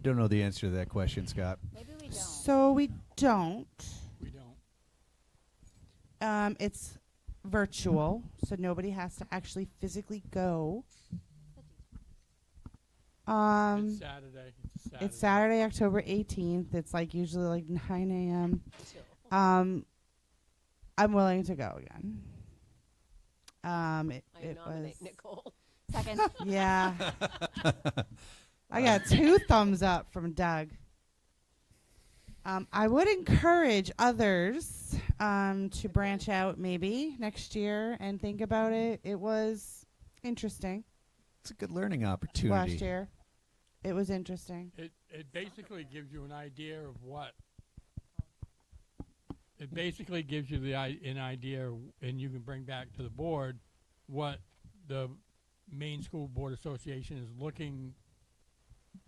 Don't know the answer to that question, Scott. Maybe we don't. So we don't. We don't. It's virtual, so nobody has to actually physically go. It's Saturday. It's Saturday, October 18th. It's like usually like 9 a.m. I'm willing to go again. It nominate was Nicole. Second. Yeah. I got 2 thumbs up from Doug. I would encourage others to branch out maybe next year and think about it. It was interesting. It's a good learning opportunity. Last year. It was interesting. It basically gives you an idea of what. It basically gives you an idea, and you can bring back to the board what the Maine School Board Association is looking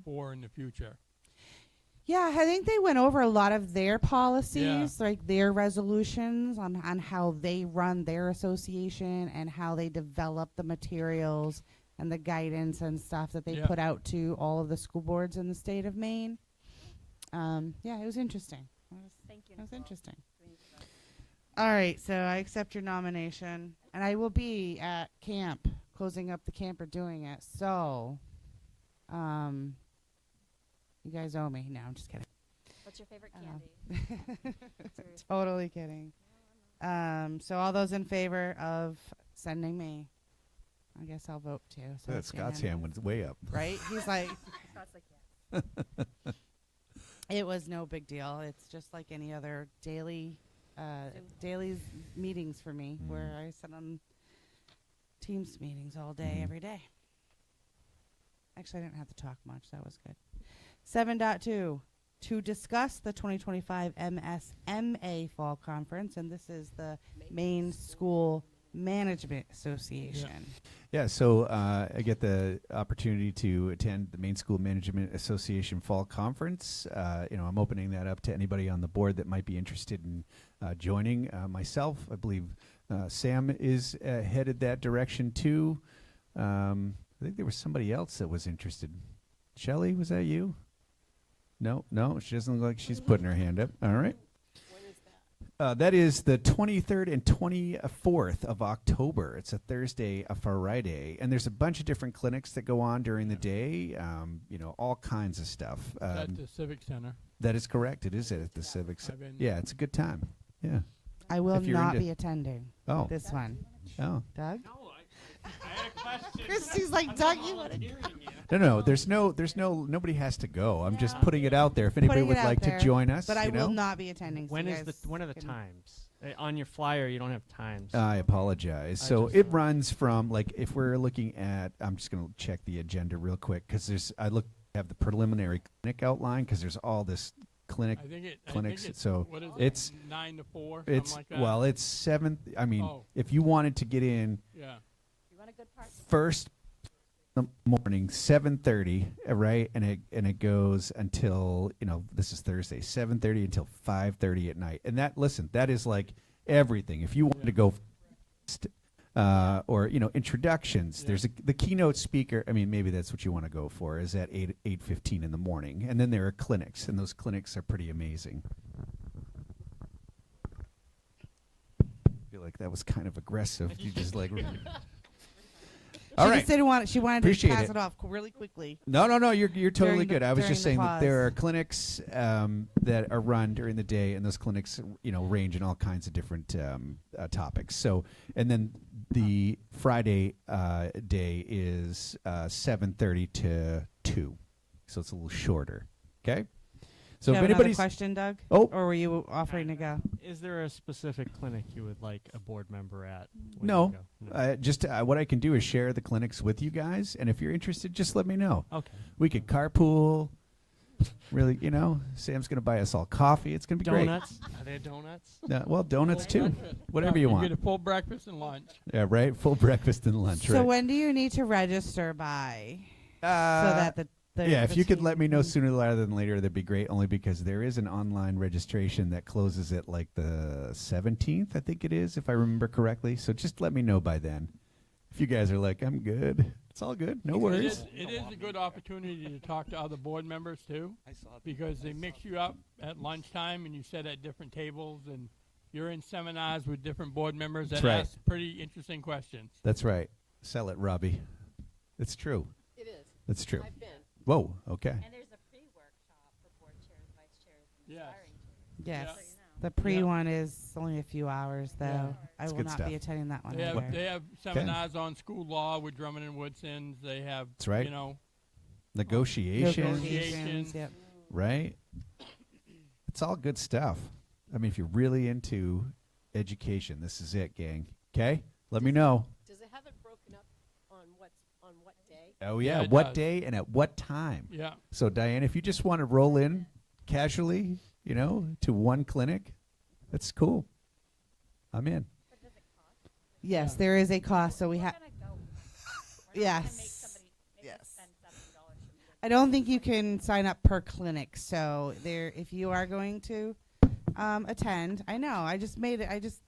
for in the future. Yeah, I think they went over a lot of their policies, like their resolutions on how they run their association and how they develop the materials and the guidance and stuff that they put out to all of the school boards in the state of Maine. Yeah, it was interesting. Thank you. It was interesting. All right, so I accept your nomination, and I will be at camp, closing up the camp or doing it. So, you guys owe me. No, I'm just kidding. What's your favorite candy? Totally kidding. So all those in favor of sending me, I guess I'll vote too. So That it's Scott's hand unanimous. went way up. Right? He's like, Scott's like, yes. it was no big deal. It's just like any other daily meetings for me, where I sit on Teams meetings all day, every day. Actually, I didn't have to talk much. That was good. 7.2, to discuss the 2025 MSMA Fall Conference, and this is the Maine School Management Association. Yeah, so I get the opportunity to attend the Maine School Management Association Fall Conference. I'm opening that up to anybody on the board that might be interested in joining. Myself, I believe Sam is headed that direction too. I think there was somebody else that was interested. Shelley, was that you? No, she doesn't look like she's putting her hand up. All right. When is That is the 23rd and 24th of October. It's a Thursday, a Friday, and there's a bunch of different clinics that go on during the day. All kinds of stuff. At the Civic Center. That is correct. It is at the Civic Center. I've been Yeah, it's a good time. Yeah. I will If you're not into- be attending Oh. this one. Oh. Doug? I had a question. Christy's like, Doug, you want to No. There's nobody has to go. I'm just putting it out there. If anybody Putting it would out like there, to join us, but I you know? will not be attending. so When you is guys when are the can- times? On your flyer, you don't have times. I apologize. So it runs from, like, if we're looking at, I'm just going to check the agenda real quick because have the preliminary clinic outline because there's all this clinic I think clinics. it's, So what is it's 9 to 4, it's something like that. well, it's 7. I mean, Oh. if you wanted to get in Yeah. first in the morning, 7:30, right, and it goes until this is Thursday, 7:30 until 5:30 at night, and that is like everything. If you wanted to go. Or introductions. Yeah. There's the keynote speaker. I mean, maybe that's what you want to go for. Is at 8:15 in the morning, and then there are clinics, and those clinics are pretty amazing. I feel like that was kind of aggressive. You just like. All She right. just didn't want it. She wanted Appreciate to pass it. it off really quickly. No. You're totally During the- good. I was during just the saying that there pause. are clinics that are run during the day, and those clinics, range in all kinds of different topics. So, and then the Friday day is 7:30 to 2, so it's a little shorter. Okay. So Do you if have another anybody's question, Doug? Oh. Or were you offering to go? Is there a specific clinic you would like a board member at? when No, you go? just what I can do is share the clinics with you guys, and if you're interested, just let me know. Okay. We could carpool. Really, Sam's going to buy us all coffee. It's going to be Donuts? Are there donuts? great. Well, donuts too. Breakfast. Whatever Yeah, you Get want. a full breakfast and lunch. Yeah, right. Full breakfast and lunch. So right. when do you need to register by? So Uh, that the yeah, if you could team- let me know sooner rather than later, that'd be great. Only because there is an online registration that closes at like the 17th, I think it is, if I remember correctly. So just let me know by then. If you guys are like, I'm good, it's all good, no worries. It is a good opportunity to talk to other board members too, because they mix you up at lunchtime and you sit at different tables and you're in seminars with different board members that That's right. ask pretty interesting questions. That's right. Sell it, Robbie. It's true. It is. It's true. I've been. Whoa. Okay. And there's a pre-workshop for board chairs, vice chairs, and Yes. Yes. Yeah. The pre one is only a few hours, though. Yeah. I It's will good not stuff. be attending that one. They have, either. they have seminars on school law with Drummond and Woodson's. They have, That's right. Negotiations. Negotiations. Yep. Right? It's all good stuff. I mean, if you're really into education, this is it, gang. Okay? Let me know. Does it have it broken up on what day? Oh, Yeah, yeah. it What does. day and at what time? Yeah. So, Diane, if you just want to roll in casually, to one clinic, that's cool. I'm in. Yes, there is a cost, so we have. Yes. Yes. I don't think you can sign up per clinic. So there, if you are going to attend, I know. I just made it. I just.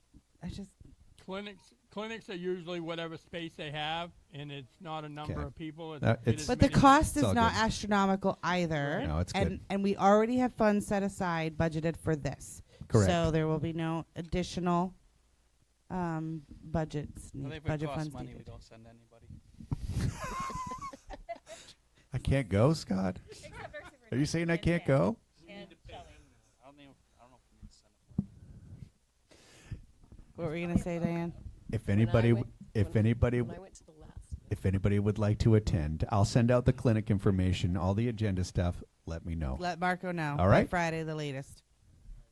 Clinics are usually whatever space they have, and it's not a number Okay. of people. It's, It's- it is But the many- cost It's is all not good. astronomical either. No, it's and good. and we already have funds set aside, budgeted for this. Correct. So there will be no additional budgets. I think if it budget costs funds money, we needed. don't send anybody. I can't go, Scott? Are you saying I can't go? I don't know if we need to send them. What were you gonna say, Diane? If anybody, went- if when- anybody, When I went to the last. if anybody would like to attend, I'll send out the clinic information, all the agenda stuff. Let me know. Let Marco know. All by right. Friday, the latest.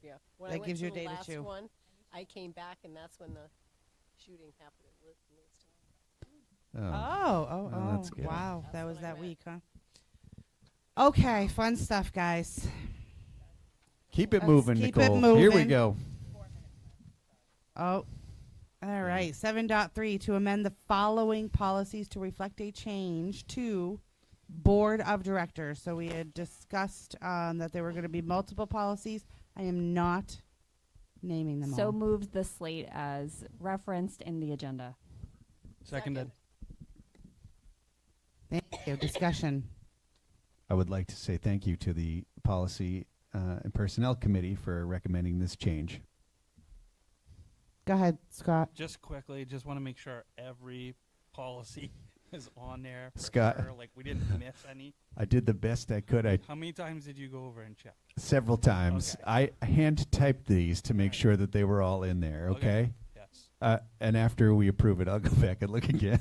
Yeah. When That I went gives to you a the day to last chew. one, I came back, and that's when the shooting happened at Livingston. Oh, that's good. Wow, That's that was when I that went. week, huh? Okay, fun stuff, guys. Keep it Let's moving, keep it Nicole. Here we moving. go. Oh, all right. 7.3 to amend the following policies to reflect a change to Board of Directors. So we had discussed that there were going to be multiple policies. I am not naming them So all. moved the slate as referenced in the agenda. Seconded. Thank you. Discussion. I would like to say thank you to the Policy and Personnel Committee for recommending this change. Go ahead, Scott. Just quickly, just want to make sure every policy is on there. For Scott. sure. Like we didn't miss any. I did the best I could. I How many times did you go over and check? several times. I hand typed these to make sure that they were all in there. Okay. Yes. And after we approve it, I'll go back and look again.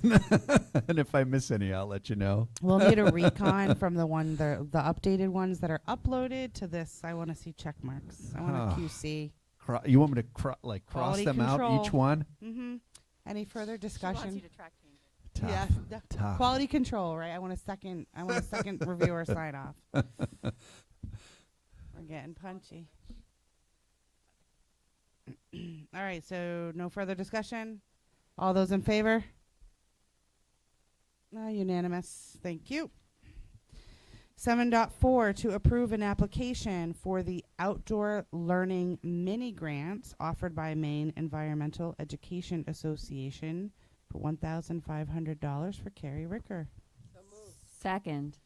And if I miss any, I'll let you know. We'll need a recon from the updated ones that are uploaded to this. I want to see check marks. I want Ah. a QC. You want me to cross Quality them control. out each one? Mm-hmm. Any further She discussion? wants you to track changes. Tough. Yes, Tough. quality control, right? I want a second reviewer sign off. We're getting punchy. All right, so no further discussion. All those in favor? Unanimous. Thank you. 7.4 to approve an application for the Outdoor Learning Mini Grant offered by Maine Environmental Education Association for $1,500 for Carrie Ricker. Second.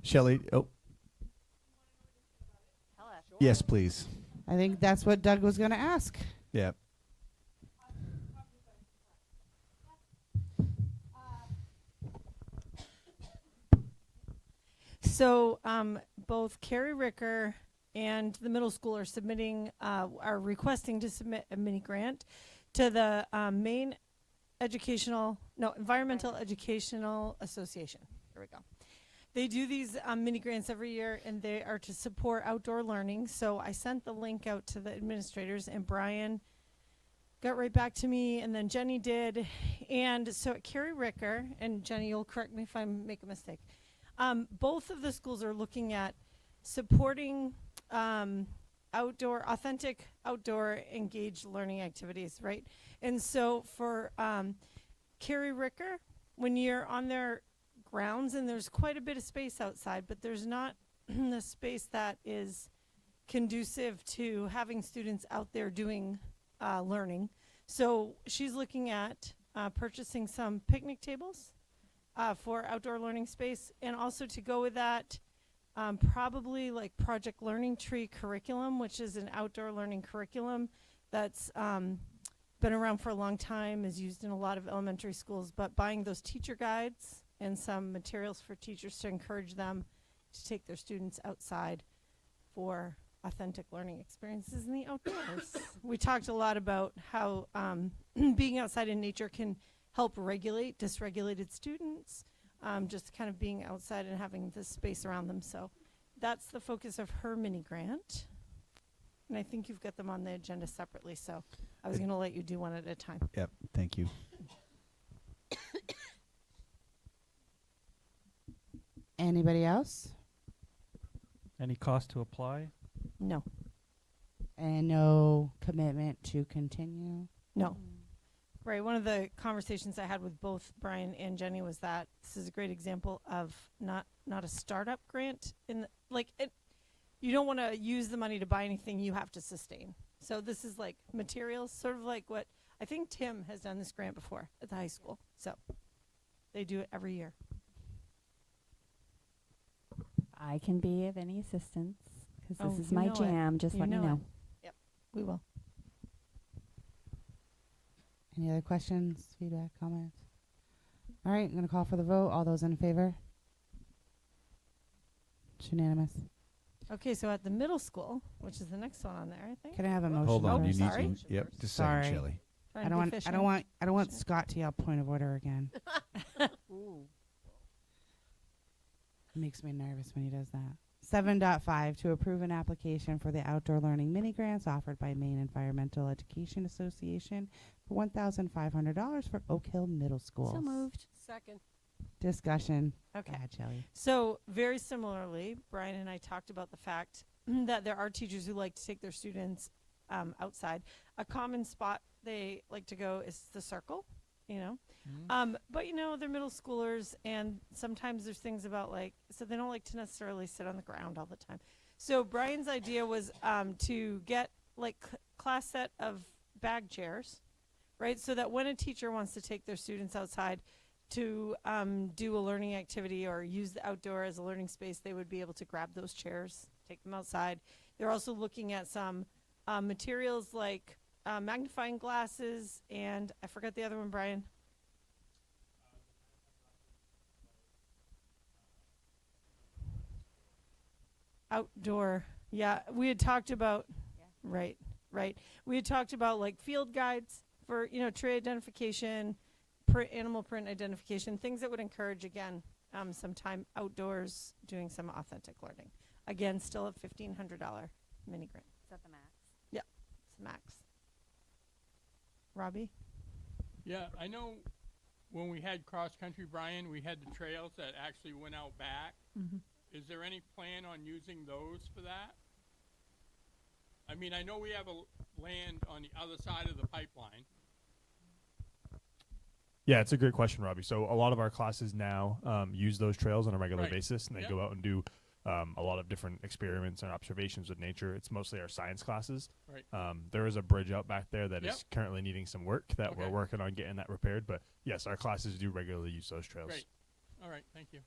Shelley, yes, please. I think that's what Doug was going to ask. Yeah. So both Carrie Ricker and the middle school are are requesting to submit a mini grant to the Maine Environmental Educational Association. There we go. They do these mini grants every year, and they are to support outdoor learning. So I sent the link out to the administrators, and Brian got right back to me, and then Jenny did. And so at Carrie Ricker, and Jenny, you'll correct me if I make a mistake, both of the schools are looking at supporting authentic outdoor engaged learning activities, right? And so for Carrie Ricker, when you're on their grounds, and there's quite a bit of space outside, but there's not the space that is conducive to having students out there doing learning. So she's looking at purchasing some picnic tables for outdoor learning space, and also to go with that, probably like Project Learning Tree curriculum, which is an outdoor learning curriculum that's been around for a long time, is used in a lot of elementary schools, but buying those teacher guides and some materials for teachers to encourage them to take their students outside for authentic learning experiences in the outdoors. We talked a lot about how being outside in nature can help regulate dysregulated students, just kind of being outside and having this space around them. So that's the focus of her mini grant. And I think you've got them on the agenda separately, so I was going to let you do one at a time. Yep. Thank you. Anybody else? Any cost to apply? No. And no commitment to continue? No. Right. One of the conversations I had with both Brian and Jenny was that this is a great example of not a startup grant. You don't want to use the money to buy anything you have to sustain. So this is like materials, sort of like what I think Tim has done this grant before at the high school. So they do it every year. I can be of any assistance because Oh, this is you my know it. jam. Just You let me know it. know. Yep, we will. Any other questions, feedback, comments? All right, I'm going to call for the vote. All those in favor? It's unanimous. Okay, so at the middle school, which is the next one on there, I think. Can I have a motion? Hold on. Oh, You sorry. need to. Yep. Just a Sorry. second, Shelley. Trying I to don't be want. efficient. I don't want Scott to yell point of order again. Ooh. Makes me nervous when he does that. 7.5 to approve an application for the outdoor learning mini grants offered by Maine Environmental Education Association for $1,500 for Oak Hill Middle School. So moved. Second. Discussion. Okay. Go ahead, Shelley. So very similarly, Brian and I talked about the fact that there are teachers who like to take their students outside. A common spot they like to go is the circle, you know. But you know, they're middle schoolers, and sometimes there's things about so they don't like to necessarily sit on the ground all the time. So Brian's idea was to get class set of bag chairs, right? So that when a teacher wants to take their students outside to do a learning activity or use the outdoor as a learning space, they would be able to grab those chairs, take them outside. They're also looking at some materials like magnifying glasses, and I forgot the other one, Brian. Outdoor. Yeah, we had talked about, right. We had talked about like field guides for, tree identification, animal print identification, things that would encourage, again, some time outdoors doing some authentic learning. Again, still a $1,500 mini grant. Is that the max? Yeah, it's the max. Robbie? Yeah, I know when we had cross-country, Brian, we had the trails that actually went out back. Mm-hmm. Is there any plan on using those for that? I mean, I know we have land on the other side of the pipeline. Yeah, it's a great question, Robbie. So a lot of our classes now use those trails on a regular Right. basis, and they Yep. go out and do a lot of different experiments and observations with nature. It's mostly our science classes. Right. There is a bridge out back there that Yep. is currently needing some work that we're Okay. working on getting that repaired. But yes, our classes do regularly use those trails. Great. All right, thank you.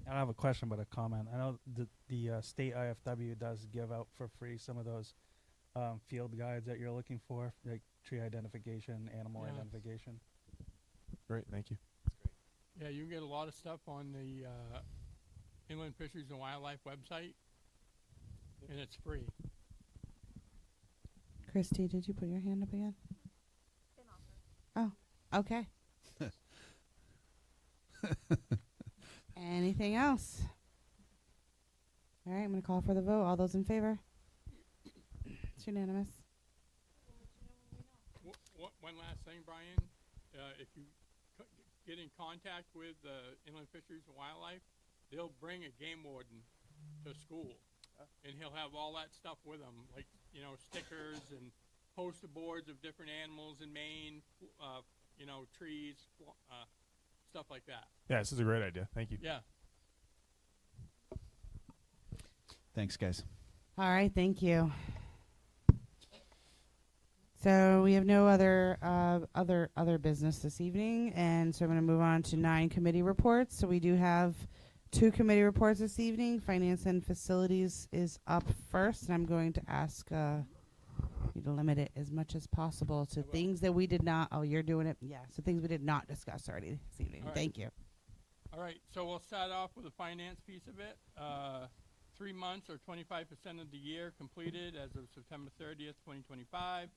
I don't have a question, but a comment. I know the state IFW does give out for free some of those field guides that you're looking for, like tree identification, animal Yeah. identification. Great, thank you. Yeah, you can get a lot of stuff on the Inland Fisheries and Wildlife website, and it's free. Christy, did you put your hand up again? Oh, okay. Anything else? All right, I'm going to call for the vote. All those in favor? It's unanimous. One last thing, Brian. If you get in contact with Inland Fisheries and Wildlife, they'll bring a game warden to school, and he'll have all that stuff with him, like stickers and poster boards of different animals in Maine, trees, stuff like that. Yeah, this is a great idea. Thank you. Yeah. Thanks, guys. All right, thank you. So we have no other business this evening, and so I'm going to move on to 9 committee reports. So we do have 2 committee reports this evening. Finance and Facilities is up first, and I'm going to ask you to limit it as much as possible to things that we did not. Oh, you're doing it. Yeah, so things we did not discuss already this evening. All right. Thank you. All right, so we'll start off with the finance piece of it. 3 months or 25% of the year completed as of September 30th, 2025.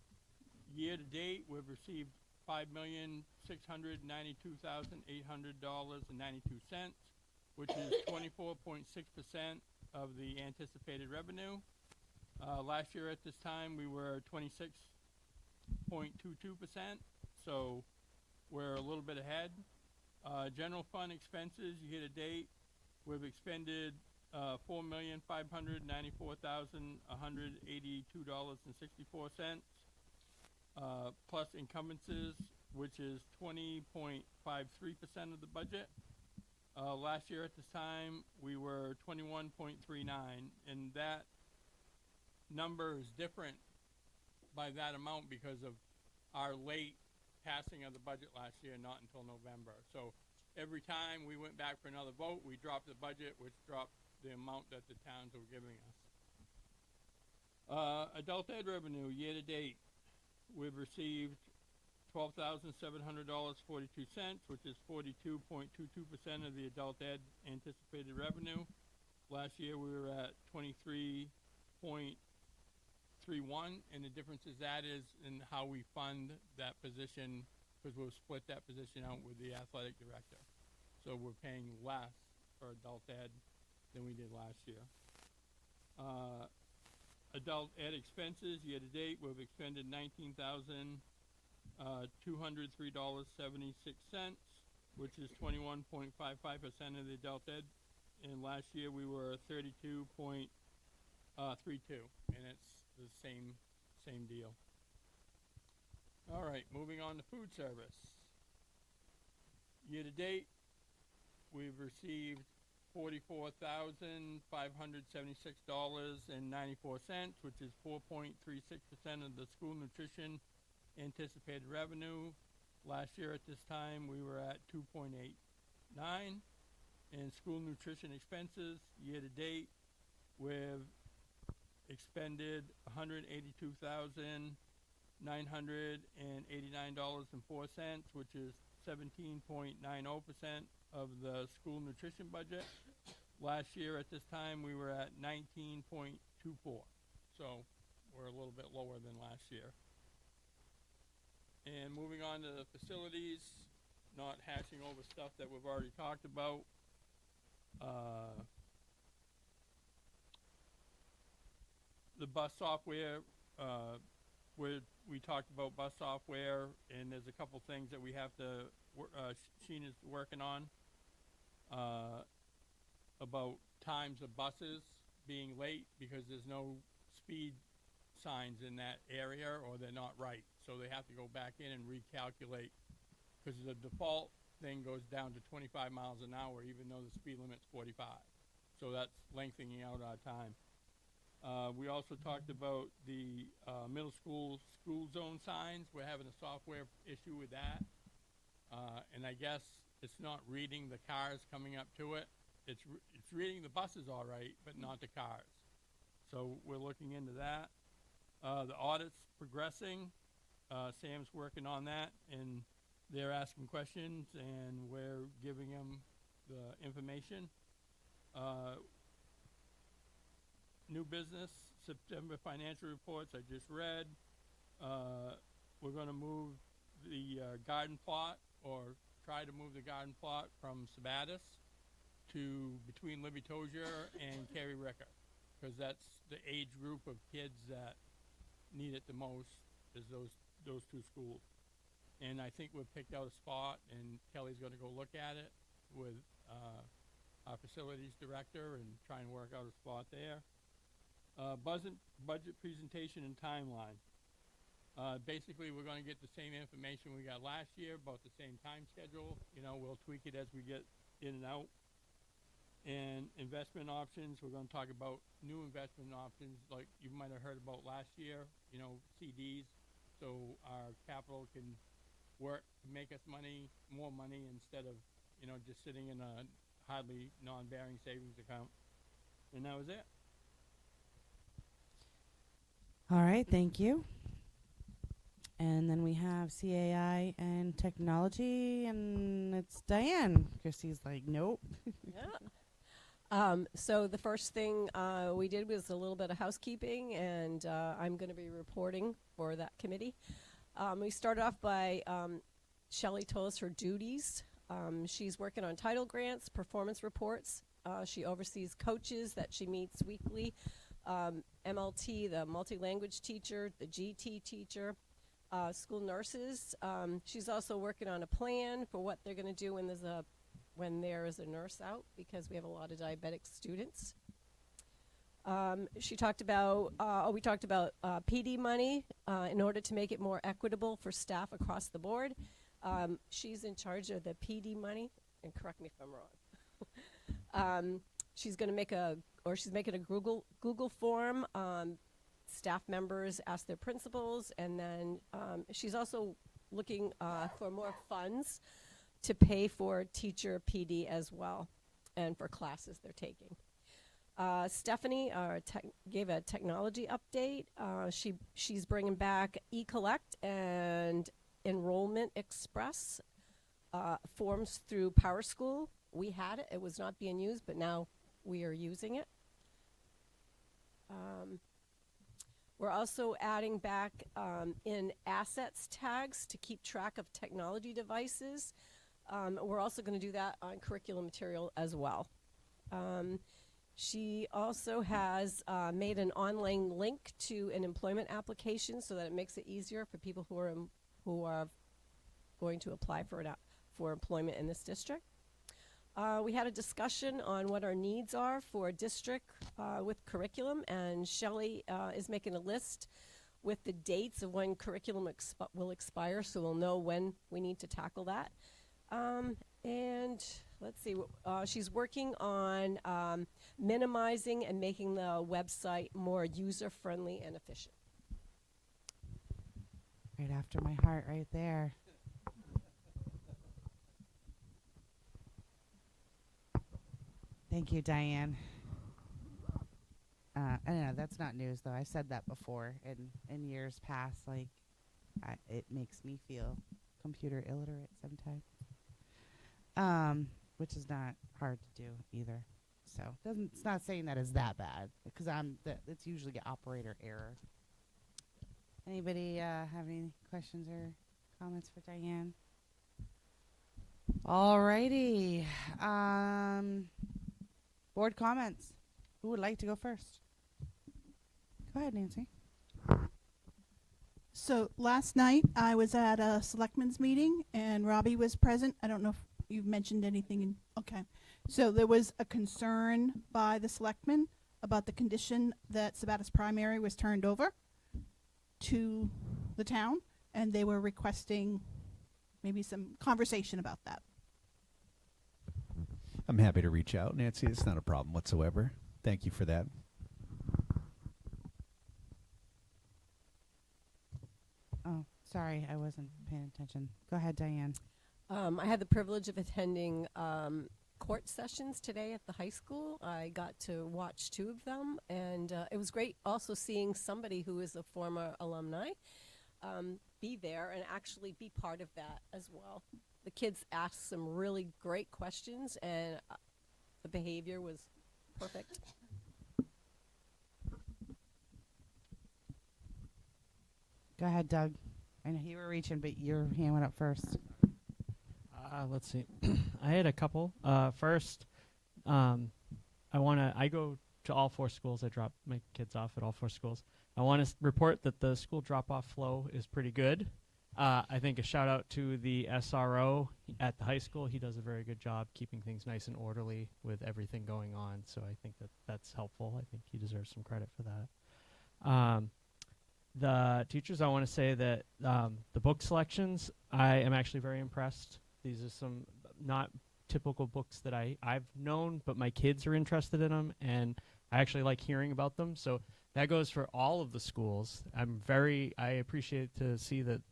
Year to date, we've received $5,692,800.92, which is 24.6% of the anticipated revenue. Last year at this time, we were 26.22%, so we're a little bit ahead. General fund expenses year to date, we've expended $4,594,182.64, plus encumbrances, which is 20.53% of the budget. Last year at this time, we were 21.39, and that number is different by that amount because of our late passing of the budget last year, not until November. So every time we went back for another vote, we dropped the budget, which dropped the amount that the towns were giving us. Adult ed revenue year to date, we've received $12,700.42, which is 42.22% of the adult ed anticipated revenue. Last year we were at 23.31, and the difference is that is in how we fund that position, because we'll split that position out with the athletic director. So we're paying less for adult ed than we did last year. Adult ed expenses year to date, we've expended $19,203.76, which is 21.55% of the adult ed. And last year we were 32.32, and it's the same deal. All right, moving on to food service. Year to date, we've received $44,576.94, which is 4.36% of the school nutrition anticipated revenue. Last year at this time, we were at 2.89. And school nutrition expenses, year to date, we've expended $182,989.04, which is 17.90% of the school nutrition budget. Last year at this time, we were at 19.24, so we're a little bit lower than last year. And moving on to the facilities, not hashing over stuff that we've already talked about. The bus software, we talked about bus software, and there's a couple things that we have to, Sheena's working on, about times of buses being late because there's no speed signs in that area or they're not right. So they have to go back in and recalculate because the default thing goes down to 25 miles an hour even though the speed limit's 45. So that's lengthening out our time. We also talked about the middle school zone signs. We're having a software issue with that. And I guess it's not reading the cars coming up to it. It's reading the buses all right, but not the cars. So we're looking into that. The audit's progressing. Sam's working on that, and they're asking questions, and we're giving them the information. New business, September financial reports I just read. We're going to move the garden plot, or try to move the garden plot from Sabatis to between Libby Tozier and Carrie Ricker, because that's the age group of kids that need it the most, is those two schools. And I think we've picked out a spot, and Kelly's going to go look at it with our facilities director and try and work out a spot there. Budget presentation and timeline. Basically, we're going to get the same information we got last year, about the same time schedule. You know, we'll tweak it as we get in and out. And investment options, we're going to talk about new investment options like you might have heard about last year, you know, CDs, so our capital can work to make us more money instead of, you know, just sitting in a hardly non-bearing savings account. And that was it. All right, thank you. And then we have CAI and technology, and it's Diane. Christy's like, nope. Yeah. So the first thing we did was a little bit of housekeeping, and I'm going to be reporting for that committee. We started off by Shelley told us her duties. She's working on title grants, performance reports. She oversees coaches that she meets weekly, MLT, the multi-language teacher, the GT teacher, school nurses. She's also working on a plan for what they're going to do when there is a nurse out, because we have a lot of diabetic students. We talked about PD money in order to make it more equitable for staff across the board. She's in charge of the PD money, and correct me if I'm wrong. She's making a Google form. Staff members ask their principals, and then she's also looking for more funds to pay for teacher PD as well, and for classes they're taking. Stephanie gave a technology update. She's bringing back eCollect and Enrollment Express forms through PowerSchool. We had it; it was not being used, but now we are using it. We're also adding back in assets tags to keep track of technology devices. We're also going to do that on curriculum material as well. She also has made an online link to an employment application so that it makes it easier for people who are going to apply for employment in this district. We had a discussion on what our needs are for a district with curriculum, and Shelley is making a list with the dates of when curriculum will expire, so we'll know when we need to tackle that. And let's see, she's working on minimizing and making the website more user-friendly and efficient. Right after my heart, right there. Thank you, Diane. I don't know. That's not news, though. I said that before in years past. Like, it makes me feel computer illiterate sometimes, which is not hard to do either. So it's not saying that is that bad because it's usually an operator error. Anybody have any questions or comments for Diane? Alrighty. Board comments. Who would like to go first? Go ahead, Nancy. So last night I was at a selectmen's meeting and Robbie was present. I don't know if you've mentioned anything. Okay. So there was a concern by the selectmen about the condition that Sabatis Primary was turned over to the town, and they were requesting maybe some conversation about that. I'm happy to reach out, Nancy. It's not a problem whatsoever. Thank you for that. Oh, sorry, I wasn't paying attention. Go ahead, Diane. I had the privilege of attending court sessions today at the high school. I got to watch 2 of them, and it was great also seeing somebody who is a former alumni be there and actually be part of that as well. The kids asked some really great questions, and the behavior was perfect. Go ahead, Doug. I know you were reaching, but your hand went up first. Let's see. I had a couple. First, I go to all 4 schools. I drop my kids off at all 4 schools. I want to report that the school drop-off flow is pretty good. I think a shout out to the SRO at the high school. He does a very good job keeping things nice and orderly with everything going on. So I think that's helpful. I think he deserves some credit for that. The teachers, I want to say that the book selections, I am actually very impressed. These are some not typical books that I've known, but my kids are interested in them, and I actually like hearing about them. So that goes for all of the schools. I appreciate to see that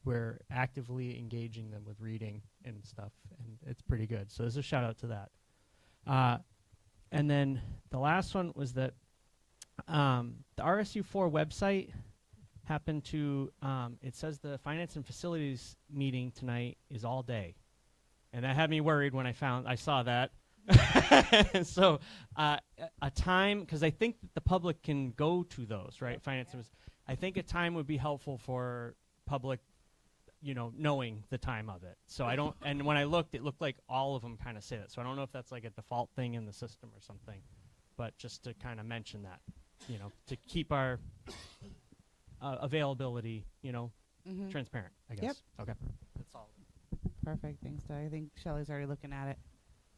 we're actively engaging them with reading and stuff, and it's pretty good. So there's a shout out to that. And then the last one was that the RSU4 website happened to, it says the Finance and Facilities meeting tonight is all day. And that had me worried when I saw that. So a time, because I think that the public can go to those, right? Finance and I think a time would be helpful for public, knowing the time of it. So and when I looked, it looked like all of them kind of say that. So I don't know if that's like a default thing in the system or something, but just to kind of mention that, to keep our availability, transparent, I guess. Yep. Okay. That's all. Perfect. Thanks, Doug. I think Shelley's already looking at it,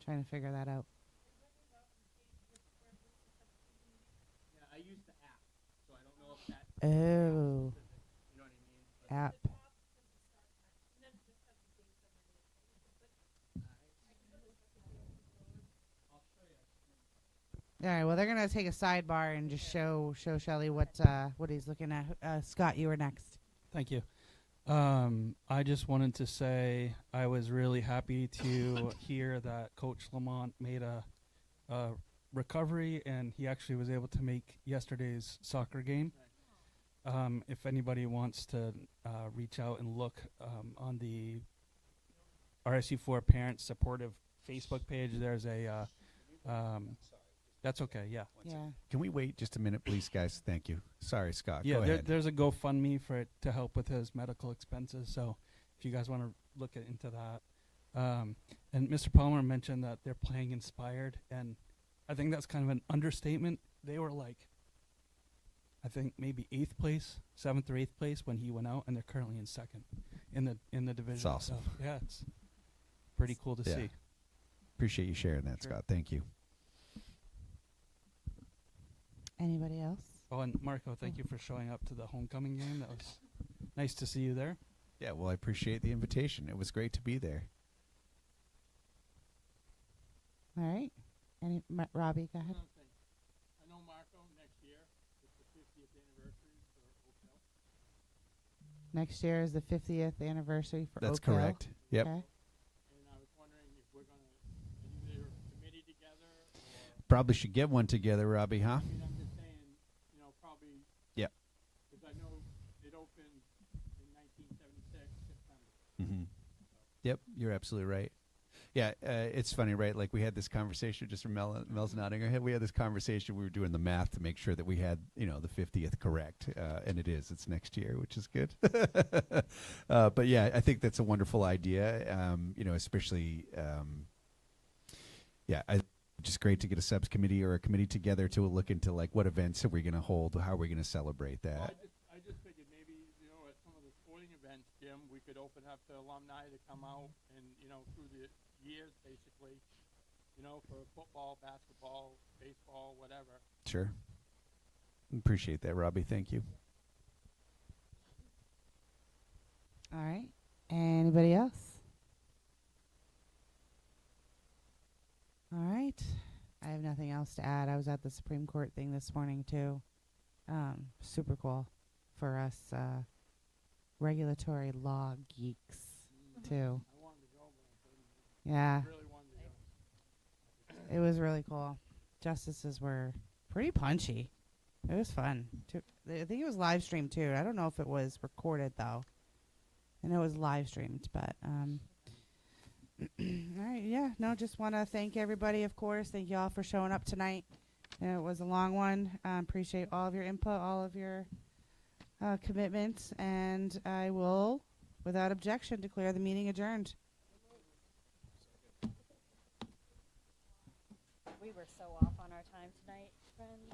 trying to figure that out. Yeah, I use the app, so I don't know if that. Oh. You know what I mean? App. All right. Well, they're gonna take a sidebar and just show Shelley what he's looking at. Scott, you were next. Thank you. I just wanted to say I was really happy to hear that Coach Lamont made a recovery and he actually was able to make yesterday's soccer game. If anybody wants to reach out and look on the RSU4 Parents Supportive Facebook page, there's a that's okay, yeah. Yeah. Can we wait just a minute, please, guys? Thank you. Sorry, Scott. Yeah, Go ahead. there's a GoFundMe for it to help with his medical expenses. So if you guys want to look into that. And Mr. Palmer mentioned that they're playing inspired, and I think that's kind of an understatement. They were like, I think maybe 8th place, 7th or 8th place when he went out, and they're currently in 2nd in the division. That's awesome. So, yeah, it's pretty cool to see. Appreciate you sharing that, Sure. Scott. Thank you. Anybody else? Oh, and Marco, thank you for showing up to the homecoming game. That was nice to see you there. Yeah, well, I appreciate the invitation. It was great to be there. All right. Robbie, go ahead. I know Marco next year is the 50th anniversary for Oak Hill. Next year is the 50th anniversary for That's Oak Hill. correct. Yep. Okay. And I was wondering if we're going to either committee together or probably should get one together, Robbie, huh? I mean, I'm just saying, probably. Yep. Because I know it opened in 1976 September. Mm-hmm. Yep, you're absolutely right. Yeah, it's funny, right? Like we had this conversation, just from Mel's nodding her head. We had this conversation. We were doing the math to make sure that we had, the 50th correct, and it is. It's next year, which is good. But yeah, I think that's a wonderful idea. Especially, just great to get a subcommittee or a committee together to look into like what events are we going to hold, how are we going to celebrate that. Well, I just figured maybe at some of the sporting events, Jim, we could open up to alumni to come out and through the years, basically, for football, basketball, baseball, whatever. Sure. Appreciate that, Robbie. Thank you. All right. Anybody else? All right. I have nothing else to add. I was at the Supreme Court thing this morning, too. Super cool for us regulatory law geeks, too. I wanted to go, but I couldn't. Yeah. I really wanted to go. It was really cool. Justices were pretty punchy. It was fun. I think it was live streamed, too. I don't know if it was recorded, though. I know it was live streamed, but all right, yeah. No, just want to thank everybody, of course. Thank you all for showing up tonight. It was a long one. Appreciate all of your input, all of your commitments, and I will, without objection, declare the meeting adjourned. We were so off on our time tonight, friends.